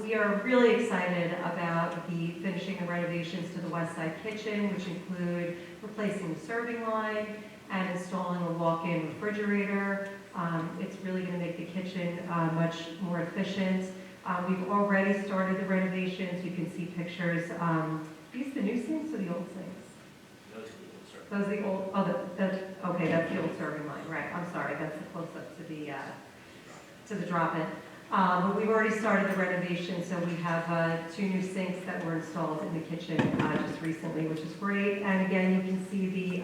We are really excited about finishing the renovations to the West Side kitchen, which include replacing the serving line and installing a walk-in refrigerator. It's really going to make the kitchen much more efficient. We've already started the renovations. You can see pictures. These the new sinks or the old sinks? Those are the old, okay, that's the old serving line, right. I'm sorry, that's the close-up to the drop-in. But we've already started the renovation, so we have 2 new sinks that were installed in the kitchen just recently, which is great. And again, you can see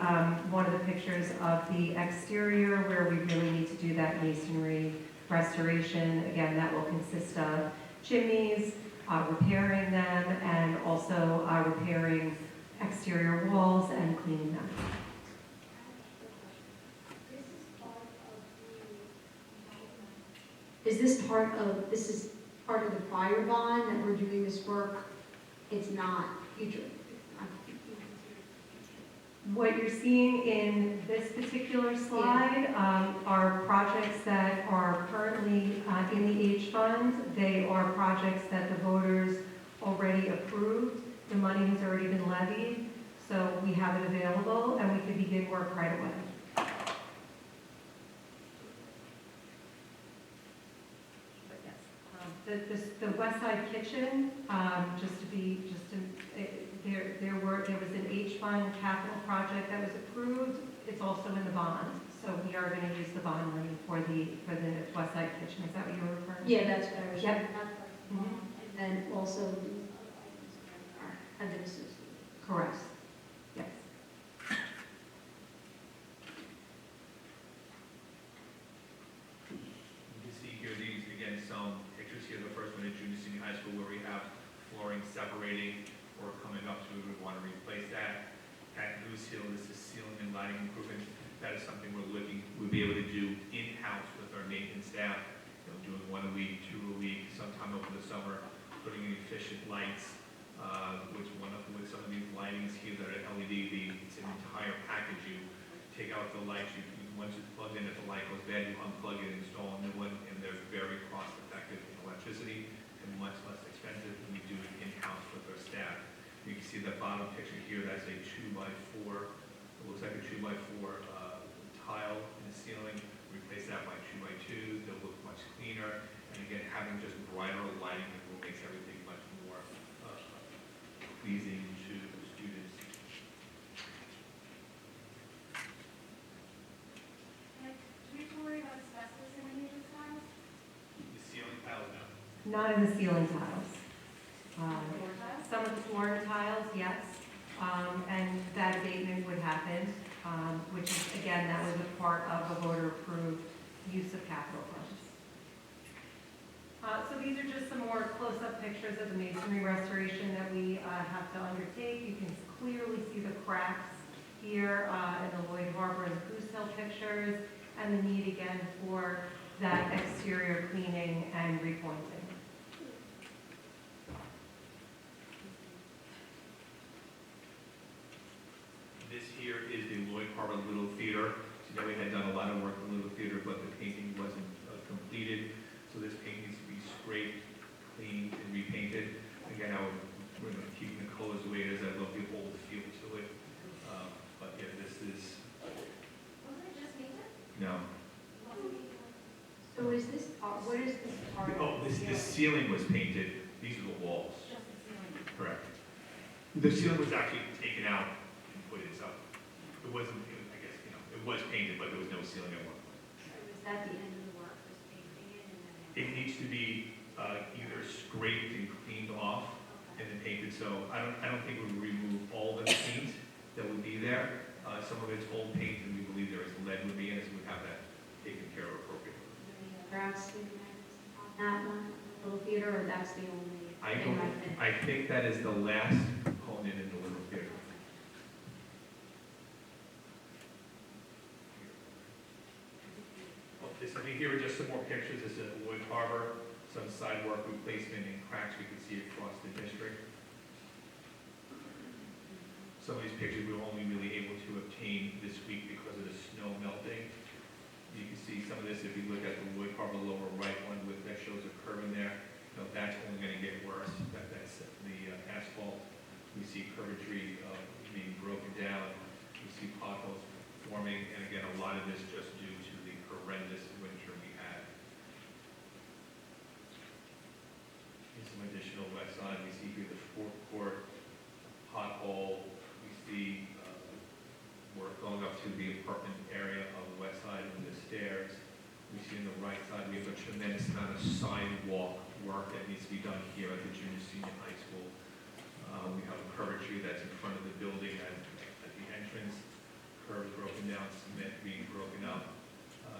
one of the pictures of the exterior where we really need to do that masonry restoration. Again, that will consist of chimneys, repairing them, and also repairing exterior walls and cleaning them. This is part of the prior bond that we're doing this work? It's not future? What you're seeing in this particular slide are projects that are currently in the H fund. They are projects that the voters already approved. The money has already been levied. So we have it available and we can begin work right away. But yes, the West Side Kitchen, there was an H fund capital project that was approved. It's also in the bond. So we are going to use the bond money for the West Side Kitchen. Is that what you were referring to? Yeah, that's what I was. Yep. And also have been associated. Correct. Yes. You can see here, these, again, some pictures here. The first one is junior, senior high school, where we have flooring separating or coming up to, we want to replace that. At Goose Hill, this is ceiling and lighting improvement. That is something we'll be able to do in-house with our maintenance staff. You know, doing 1 a week, 2 a week, sometime over the summer, putting in efficient lights, with some of these lightings here that are LED, it's an entire package. You take out the lights, once it's plugged in, if the light goes bad, you unplug it, install a new one, and they're very cost effective in electricity and much less expensive when we do it in-house with our staff. You can see the bottom picture here, that's a 2x4, it looks like a 2x4 tile in the ceiling. Replace that by 2x2s, they'll look much cleaner. And again, having just brighter lighting in the room makes everything much more pleasing to the students. Do we have to worry about asbestos in any of the tiles? The ceiling tiles, no. Not in the ceiling tiles. Some of the flooring tiles, yes, and that abatement would happen, which is, again, that was a part of a voter-approved use of capital funds. So these are just some more close-up pictures of the masonry restoration that we have to undertake. You can clearly see the cracks here in the Lloyd Harbor and Goose Hill pictures, and the need again for that exterior cleaning and repointing. This here is the Lloyd Harbor Little Theater. So that we had done a lot of work in the Little Theater, but the painting wasn't completed. So this paint needs to be scraped, cleaned, and repainted. Again, we're going to keep the colors the way it is. I love the old feel to it. But yeah, this is, Wasn't it just painted? no. So is this part, what is this part? Oh, this ceiling was painted. These are the walls. Just the ceiling. Correct. The ceiling was actually taken out and put in, so it wasn't, I guess, it was painted, but there was no ceiling at one point. So is that the end of the work, was painting it and then? It needs to be either scraped and cleaned off and then painted, so I don't think we would remove all the paint that would be there. Some of it's old paint, and we believe there is lead would be in it, so we'd have that taken care of appropriately. Ground schematics on that one, little theater, or that's the only? I think that is the last component in the Little Theater. I think here are just some more pictures. This is at Lloyd Harbor, some sidewalk replacement and cracks we can see across the district. Some of these pictures we were only really able to obtain this week because of the snow melting. You can see some of this if you look at the Lloyd Harbor lower right one that shows a curve in there. That's only going to get worse. That's the asphalt. We see curvatry being broken down. We see potholes forming, and again, a lot of this just due to the horrendous winter we had. Here's some additional west side. We see here the forecourt pothole. We see work going up to the apartment area on the west side of the stairs. We see on the right side we have a tremendous amount of sidewalk work that needs to be done here at the junior senior high school. We have a curvature that's in front of the building at the entrance. Curves broken down, cement being broken up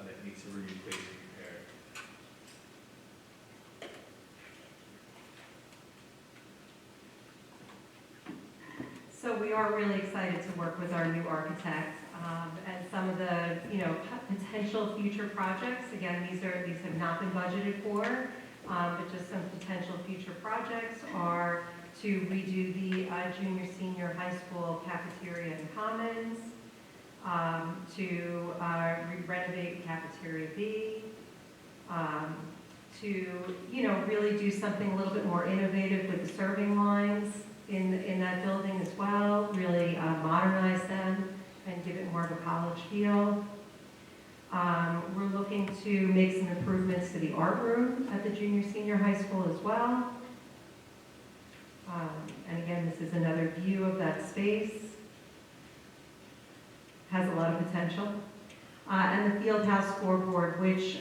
that needs to be replaced and repaired. So we are really excited to work with our new architect and some of the, potential future projects. Again, these have not been budgeted for, but just some potential future projects are to redo the junior senior high school cafeteria and commons, to renovate cafeteria B, to really do something a little bit more innovative with the serving lines. in that building as well, really modernize them and give it more of a college feel. We're looking to make some improvements to the art room at the junior senior high school as well. And again, this is another view of that space. Has a lot of potential. And the field house scoreboard, which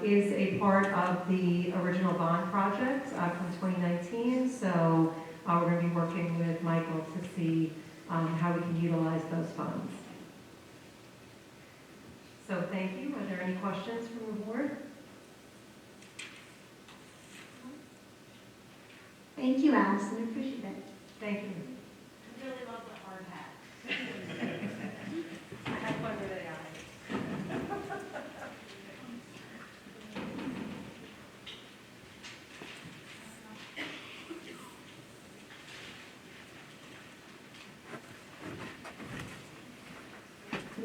is a part of the original bond project from 2019. So we're going to be working with Michael to see how we can utilize those funds. So thank you. Are there any questions from the board? Thank you, Allison. I appreciate it. Thank you. I really love the hard hat. I have one under the eye.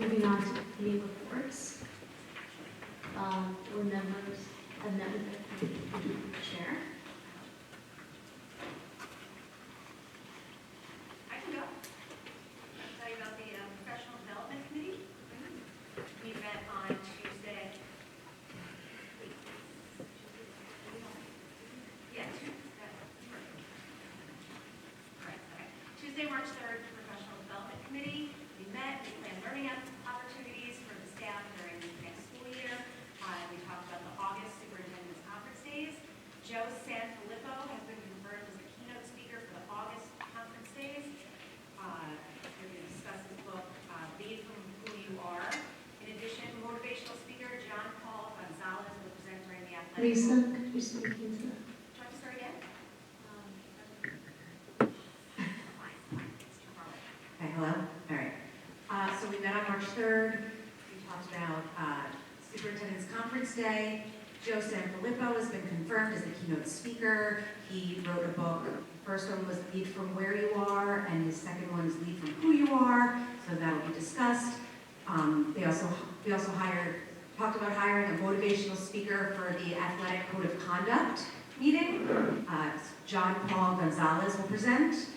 Moving on to committee reports. Board members have met with the chair. I can go. I'll tell you about the Professional Development Committee. We met on Tuesday. Yeah, Tuesday, March 3rd, Professional Development Committee. We met, we planned learning opportunities for the staff during the next school year. We talked about the August Superintendent's Conference Days. Joe Sanfilippo has been confirmed as the keynote speaker for the August Conference Days. We're going to discuss his book, Lead from Who You Are. In addition, motivational speaker John Paul Gonzalez will present during the athletic. Lisa, could you speak into that? Do I have to start again? Okay, hello? All right. So we met on March 3rd. We talked about Superintendent's Conference Day. Joe Sanfilippo has been confirmed as the keynote speaker. He wrote a book. The first one was Lead from Where You Are, and his second one is Lead from Who You Are. So that will be discussed. We also talked about hiring a motivational speaker for the Athletic Code of Conduct meeting. John Paul Gonzalez will present.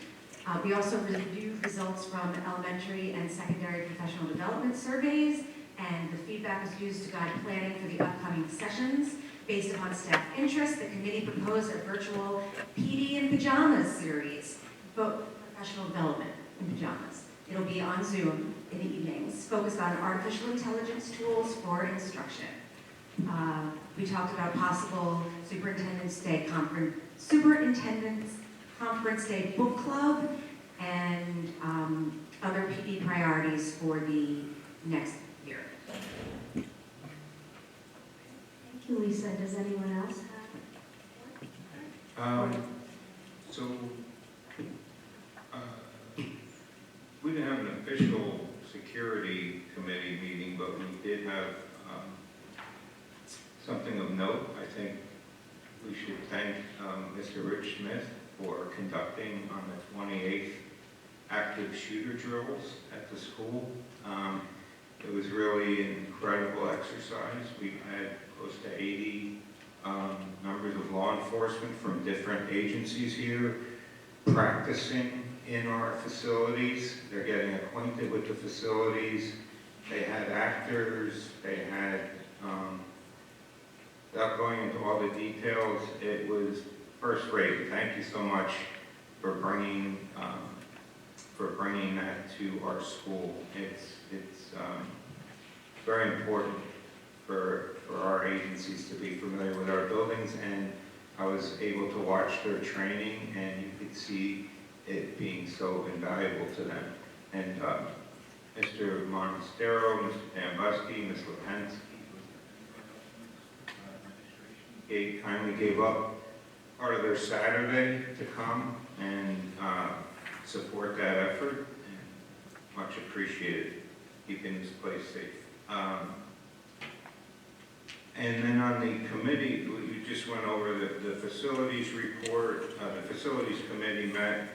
We also reviewed results from elementary and secondary professional development surveys, and the feedback was used to guide planning for the upcoming sessions. Based upon staff interest, the committee proposed a virtual PD in Pajamas series, but professional development in pajamas. It'll be on Zoom in the evenings, focused on artificial intelligence tools for instruction. We talked about possible Superintendent's Conference Day book club and other PD priorities for the next year. Thank you, Lisa. Does anyone else have? We didn't have an official security committee meeting, but we did have something of note. I think we should thank Mr. Rich Smith for conducting on the 28th active shooter drills at the school. It was really an incredible exercise. We've had close to 80 members of law enforcement from different agencies here practicing in our facilities. They're getting acquainted with the facilities. They had actors, they had, without going into all the details, it was first rate. Thank you so much for bringing that to our school. It's very important for our agencies to be familiar with our buildings, and I was able to watch their training, and you could see it being so invaluable to them. And Mr. Monastero, Mr. Dambusky, Ms. Lipensky kindly gave up part of their Saturday to come and support that effort, and much appreciated, keeping this place safe. And then on the committee, we just went over the facilities report. The facilities committee met.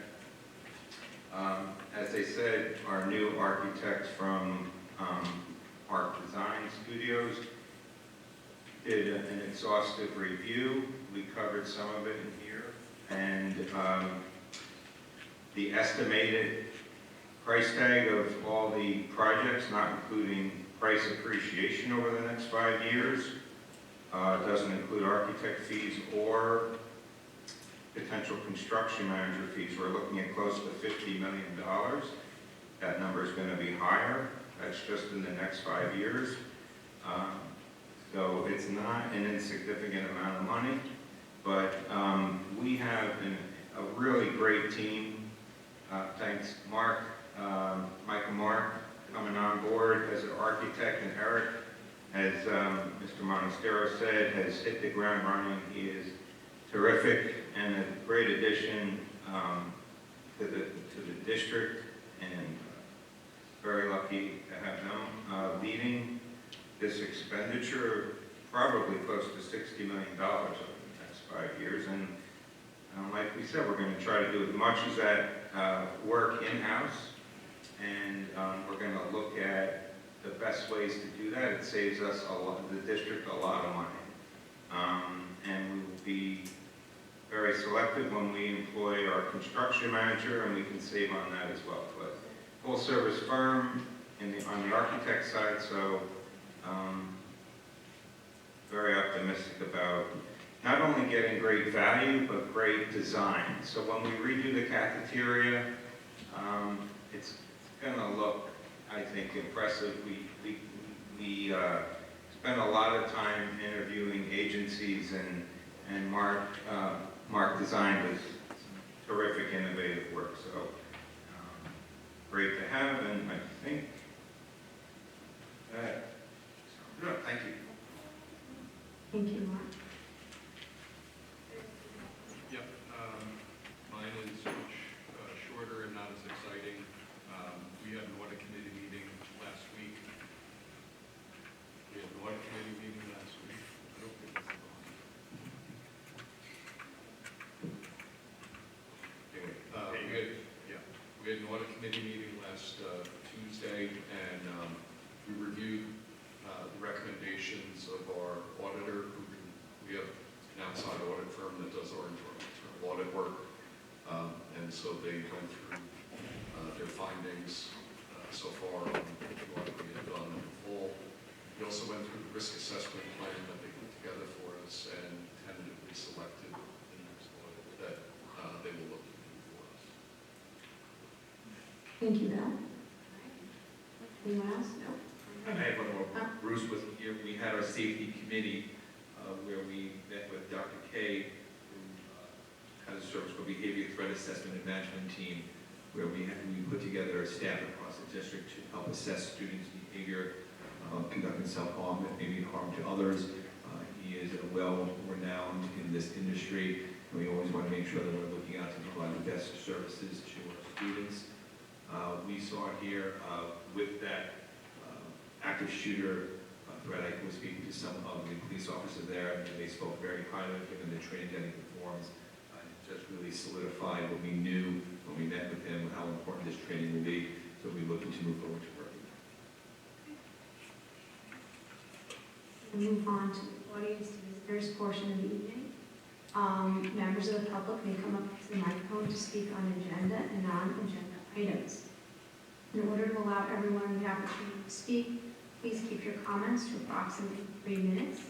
As they said, our new architects from Arc Design Studios did an exhaustive review. We covered some of it in here. And the estimated price tag of all the projects, not including price appreciation over the next 5 years. It doesn't include architect fees or potential construction manager fees. We're looking at close to $50 million. That number is going to be higher. That's just in the next 5 years. So it's not an insignificant amount of money, but we have a really great team. Thanks, Mark, Michael Mark, coming on board as an architect, and Eric, as Mr. Monastero said, has hit the ground running. He is terrific and a great addition to the district, and very lucky to have them leading this expenditure, probably close to $60 million over the next 5 years. And like we said, we're going to try to do as much as that work in-house, and we're going to look at the best ways to do that. It saves us, the district, a lot of money. And we will be very selective when we employ our construction manager, and we can save on that as well. But full-service firm on the architect side, so very optimistic about not only getting great value, but great design. So when we redo the cafeteria, it's going to look, I think, impressive. We spent a lot of time interviewing agencies, and Mark designed this terrific, innovative work. So great to have, and I think that good. Thank you. Thank you, Mark. Yep, mine is much shorter and not as exciting. We had an audit committee meeting last week. I don't think it's on. Anyway, we had an audit committee meeting last Tuesday, and we reviewed the recommendations of our auditor. We have an outside audit firm that does our internal audit work, and so they went through their findings so far on what we had done in the fall. We also went through the risk assessment plan that they put together for us and tentatively selected the next audit that they will look to do for us. Thank you, Bill. Anyone else? No. I had one more. Bruce was here. We had our safety committee where we met with Dr. Kay, who has a service called Behavior Threat Assessment and Management Team, where we put together a staff across the district to help assess students' behavior, conducting self-harm that may be harm to others. He is well-renowned in this industry, and we always want to make sure that we're looking out to provide the best services to our students. We saw here with that active shooter threat, I was speaking to some of the police officers there, and they spoke very highly of him and the training that he performs. Just really solidified what we knew when we met with him, how important this training will be. So we're looking to move forward to working. We'll move on to the audience to visitors portion of the evening. Members of the public may come up to the microphone to speak on agenda and non-agenda items. In order to allow everyone the opportunity to speak, please keep your comments to approximately 3 minutes.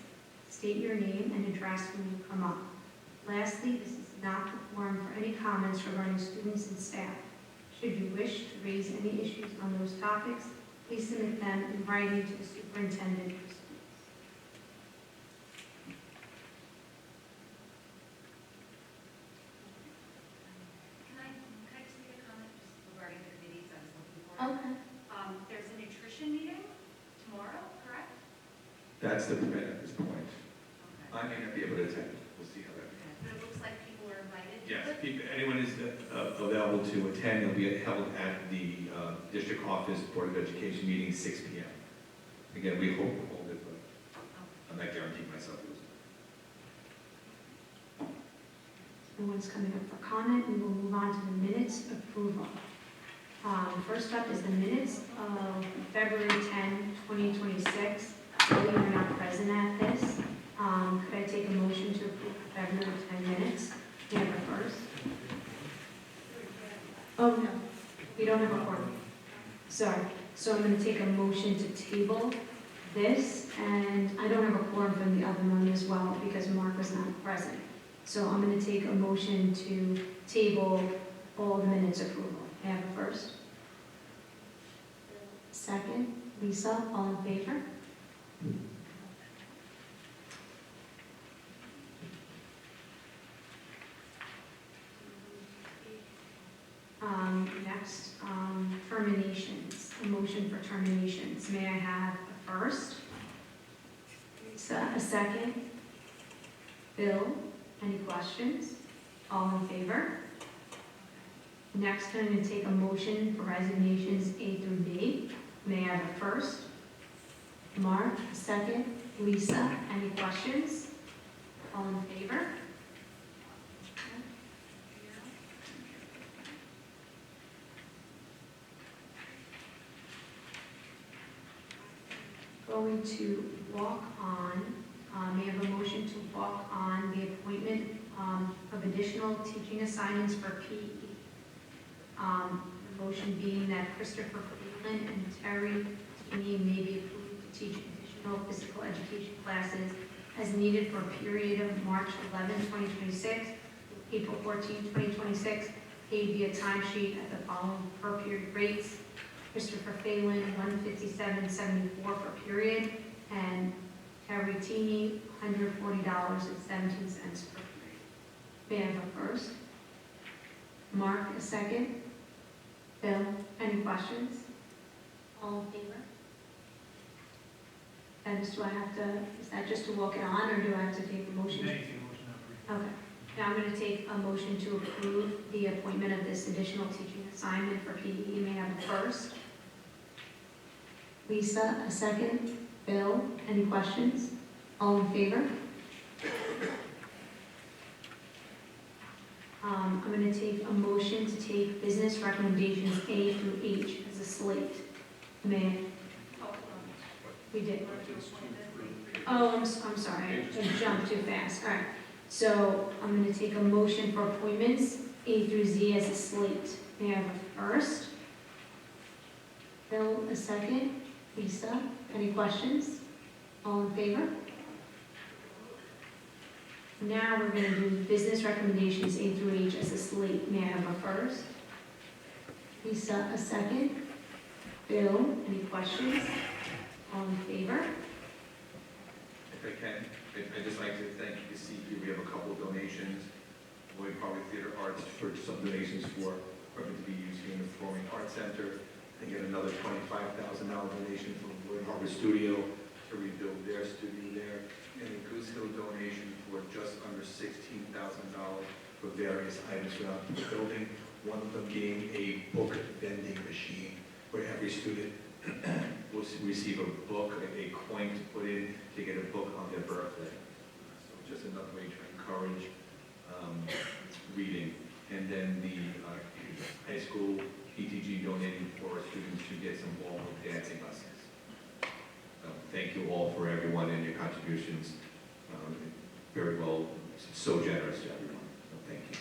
State your name and address when you come up. Lastly, this is not the forum for any comments regarding students and staff. Should you wish to raise any issues on those topics, please submit them in writing to the superintendent for students. Can I just make a comment just regarding the committees I was looking for? Okay. There's a nutrition meeting tomorrow, correct? That's the plan at this point. Okay. I may not be able to attend. We'll see how that goes. But it looks like people are invited. to Yes, it? anyone is available to attend. It'll be held at the district office Board of Education meeting, 6 p.m. Again, we hope to hold it, but I'm not guaranteeing myself it was. No one's coming up for comment. We will move on to the minutes approval. First up is the minutes of February 10, 2026. Though you are not present at this, could I take a motion to approve the February 10 minutes? Amber first. don't have a quorum. Sorry. So I'm going to take a motion to table this, and I don't have a quorum from the other one as well because Mark was not present. So I'm going to take a motion to table all the minutes approval. May I have a first? Second. Lisa, all in favor? Next, terminations, a motion for terminations. May I have a first? Lisa, a second? Bill, any questions? All in favor? Next, I'm going to take a motion for resignations A through B. May I have a first? Mark, a second? Lisa, any questions? All in favor? Going to walk on, may I have a motion to walk on the appointment of additional teaching assignments for PE. The motion being that Christopher Cleveland and Terry Keeney may be approved to teach additional physical education classes as needed for a period of March 11, 2026, April 14, 2026, paid via timesheet at the following per period rates. Christopher Phelan, $157.74 per period, and Terry Teeny, $140.17 per period. May I have a first? Mark, a second? Bill, any questions? All in favor? Dennis, do I have to, is that just to walk it on, or do I have to take a motion? Okay. Now I'm going to take a motion to approve the appointment of this additional teaching assignment for PE. You may have a first. Lisa, a second. Bill, any questions? All in favor? I'm going to take a motion to take business recommendations A through H as a slate. May we did. Oh, I'm sorry. I jumped too fast. All right. So I'm going to take a motion for appointments A through Z as a slate. May I have a first? Bill, a second. Lisa, any questions? All in favor? Now we're going to do business recommendations A through H as a slate. May I have a first? Lisa, a second. Bill, any questions? All in favor? If I can, I'd just like to thank the CP. We have a couple of donations. Lloyd Harbor Theater Arts for some donations for equipment to be used here in the Performing Arts Center. And get another $25,000 donation from Lloyd Harbor Studio to rebuild their studio there. And a Goose Hill donation for just under $16,000 for various items throughout the building. One of them being a book vending machine where every student will receive a book, a coin to put in to get a book on their birthday. So just another way to encourage reading. And then the high school ETG donating for students to get some ball and dancing lessons. Thank you all for everyone and your contributions. Very well, so generous to everyone. So thank you.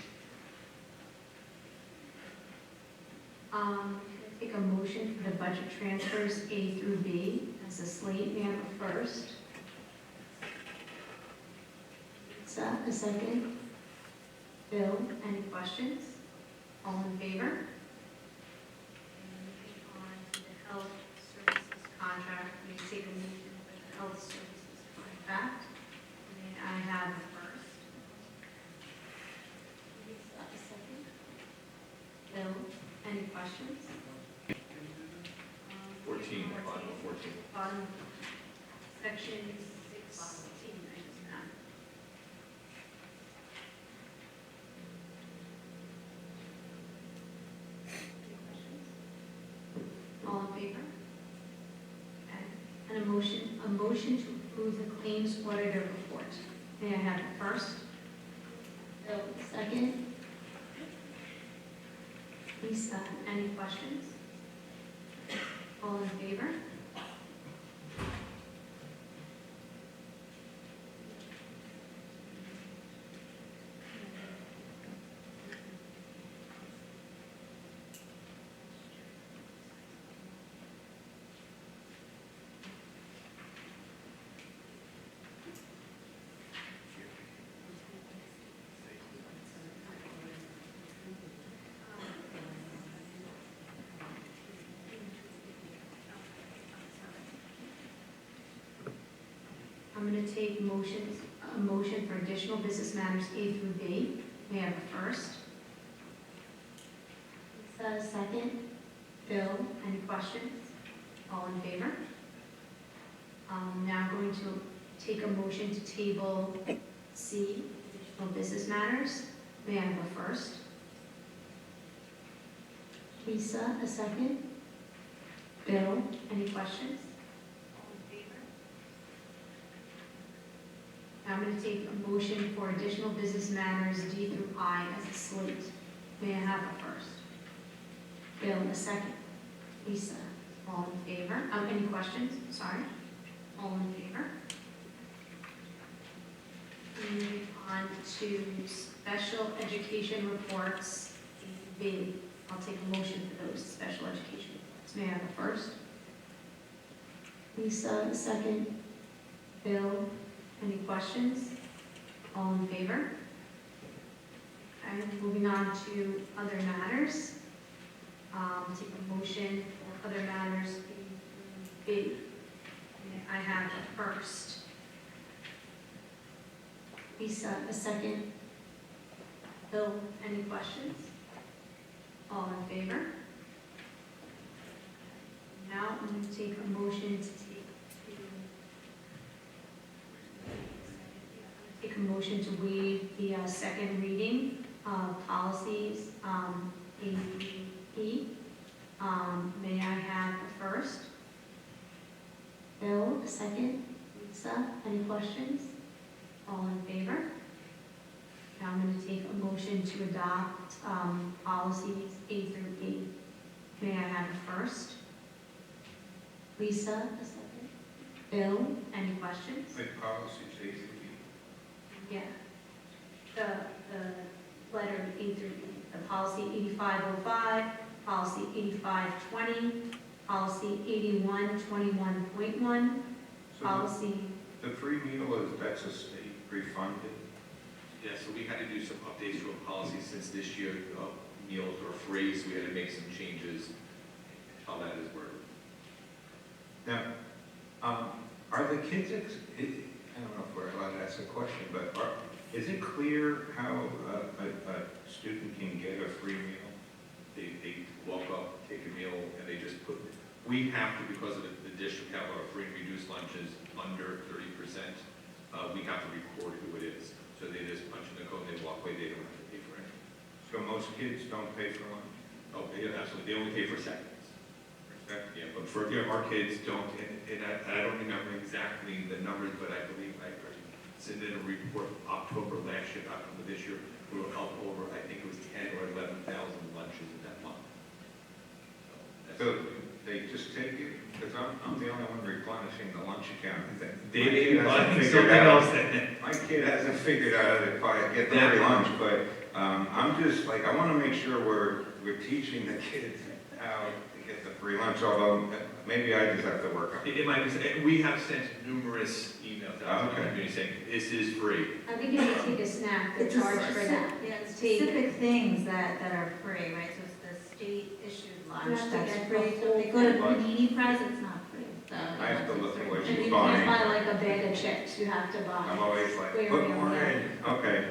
Can I take a motion for the budget transfers A through B as a slate? May I have a first? Lisa, a second. Bill, any questions? All in favor? On to the health services contract. May I take a motion for the health services contract? May I have a first? Lisa, a second. Bill, any questions? 14, bottom of 14. Bottom, section 16, I just found. All in favor? Okay. And a motion to approve the claims auditor report. May I have the first? Bill, second. Lisa, any questions? All in favor? I'm going to take a motion for additional business matters A through B. May I have a first? Lisa, a second. Bill, any questions? All in favor? I'm now going to take a motion to table C, additional business matters. May I have a first? Lisa, a second. Bill, any questions? All in favor? Now I'm going to take a motion for additional business matters D through I as a slate. May I have a first? Bill, a second. Lisa, all in favor? Any questions? Sorry. All in favor? Moving on to special education reports, B. I'll take a motion for those special education reports. May I have a first? Lisa, a second. Bill, any questions? All in favor? Okay, moving on to other matters. Take a motion for other matters A through B. I have a first. Lisa, a second. Bill, any questions? All in favor? Now I'm going to take a motion to take a motion to waive the second reading of policies A through E. May I have the first? Bill, a second. Lisa, any questions? All in favor? Now I'm going to take a motion to adopt policies A through E. May I have a first? Lisa, a second. Bill, any questions? Like policies A through E. Yeah. The letter A through E. The policy 8505, policy 8520, policy 8121.1, So policy. the free meal that's a state refunded? Yeah, so we had to do some updates to a policy since this year, meals were free, so we had to make some changes, how that is worded. Now, are the kids, I don't know if we're allowed to ask a question, but is it clear how a student can get a free meal? They walk up, take a meal, and they just put, we have to, because of the district have our free and reduced lunches under 30%, we have to record who it is. So they just punch in the code, they walk away, they don't have to pay for anything. So most kids don't pay for lunch? Oh, they absolutely, they only pay for seconds. Yeah, but for our kids don't, and I don't remember exactly the numbers, but I believe I sent in a report October last year, October this year, we were up over, I think it was 10 or 11,000 lunches in that month. So they just take it, because I'm the only one replenishing the lunch account. They may be buying something else then. My kid hasn't figured out if I get the free lunch, but I'm just like, I want to make sure we're teaching the kids how to get the free lunch, although maybe I just have to work on it. It might be, we have sent numerous emails out to the community saying, this is free. I think if you take a snack, they're It's a charged for that. Yeah, Take- specific things that are free, right? So it's the state issued You lunch have to that's get free. the So if they go to whole Panini Press, it's not free. So, I have to look at what And she's you buying. can't buy like a bag of chips, you have to buy. I'm always like, Square put meal, more yeah. in. Okay,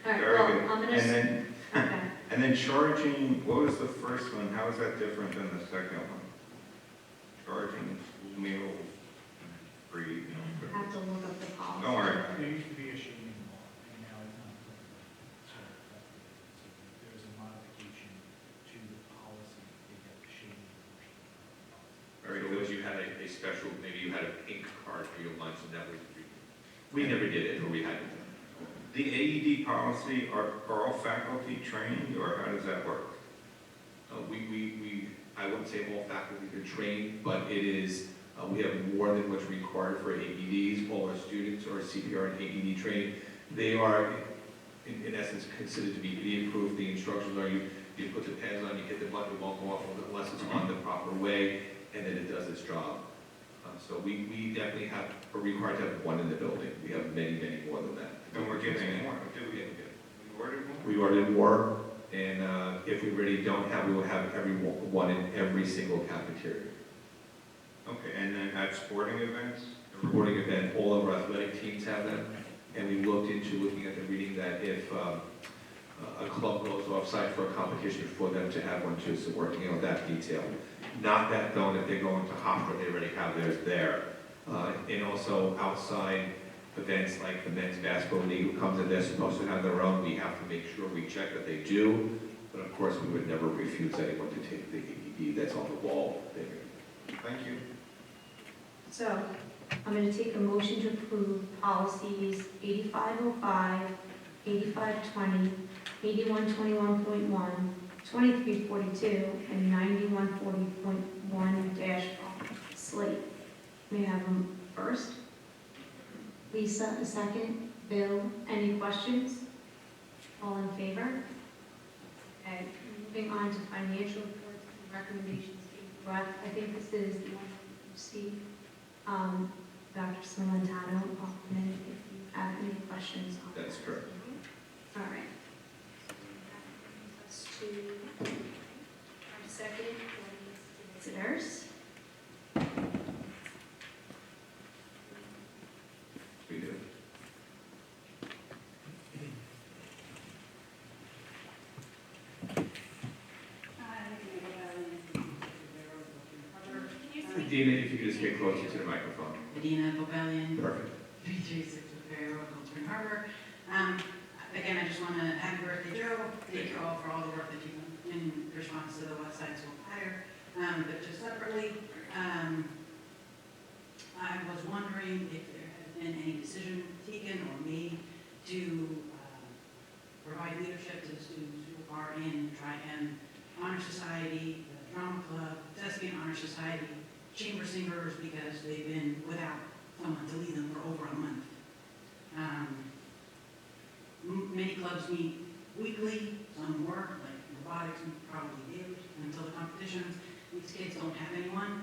All right, very well, good. I'm gonna, And then, okay. and then charging, what was the first one? How is that different than the second one? Charging school meals, free, I have to look up the policy. Don't worry. There used to be a shaming law, and now it's not applicable. So there's a modification to the policy to get the shaming portion of the policy. Very good. You had a special, maybe you had a pink card for your lunch, and that was free. We never did it, or we hadn't. The AED policy, are all faculty trained, or how does that work? I wouldn't say all faculty are trained, but it is, we have more than what's required for AEDs. All our students are CPR and AED trained. They are, in essence, considered to be idiot-proof. The instructions are you put the pads on, you hit the button, it won't go off unless it's on the proper way, and then it does its job. So we definitely are required to have one in the building. We have many, many more than that. And we're getting more, do we? We ordered more? We ordered more, and if we really don't have, we will have one in every single cafeteria. Okay, and then at sporting events? Sporting event, all of our athletic teams have them. And we looked into looking at the reading that if a club goes offsite for a competition, for them to have one too, so working on that detail. Not that though, if they're going to Hopper, they already have theirs there. And also outside events like the men's basketball league who comes in, they're supposed to have their own. We have to make sure we check that they do. But of course, we would never refuse anyone to take the EED that's on the wall there. Thank you. So, I'm going to take a motion to approve policies 8505, 8520, 8121.1, 2342, and 9140.1- slate. May I have them first? Lisa, a second. Bill, any questions? All in favor? Okay, moving on to financial reports and recommendations. Brett, I think this is the one you see. Dr. Salentano, if you have any questions on That's correct. All right. Let's to our second visitors. We do. Dina, if you could just get closer to the microphone. Medina Bobelian, Perfect. 336 Ferry Road, Cold Spring Harbor. Again, I just want to happy birthday, Joe. Thank you all for all the work that you've done in response to the West Side School fire. But just separately, I was wondering if there has been any decision taken or made to provide leadership to the students who are in Tri-M Honor Society, the Drama Club, Thespian Honor Society, chamber singers, because they've been without someone to lead them for over a month. Many clubs meet weekly, some work, like robotics, probably daily, until the competitions. These kids don't have anyone.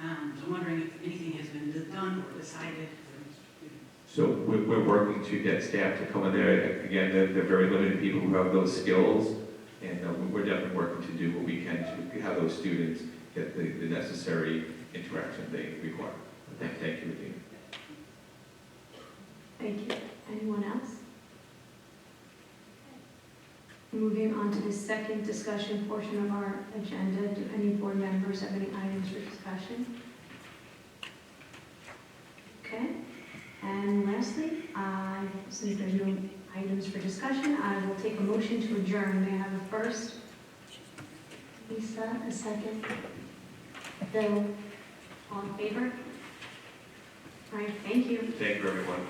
So I'm wondering if anything has been done or decided for these students. So we're working to get staff to come in there. Again, they're very limited people who have those skills. And we're definitely working to do what we can to have those students get the necessary interaction they require. Thank you, Medina. Thank you. Anyone else? Moving on to the second discussion portion of our agenda. Do any board members have any items for discussion? Okay. And lastly, since there's no items for discussion, I will take a motion to adjourn. May I have a first? Lisa, a second. Bill, all in favor? All right, thank you. Thank you, everyone.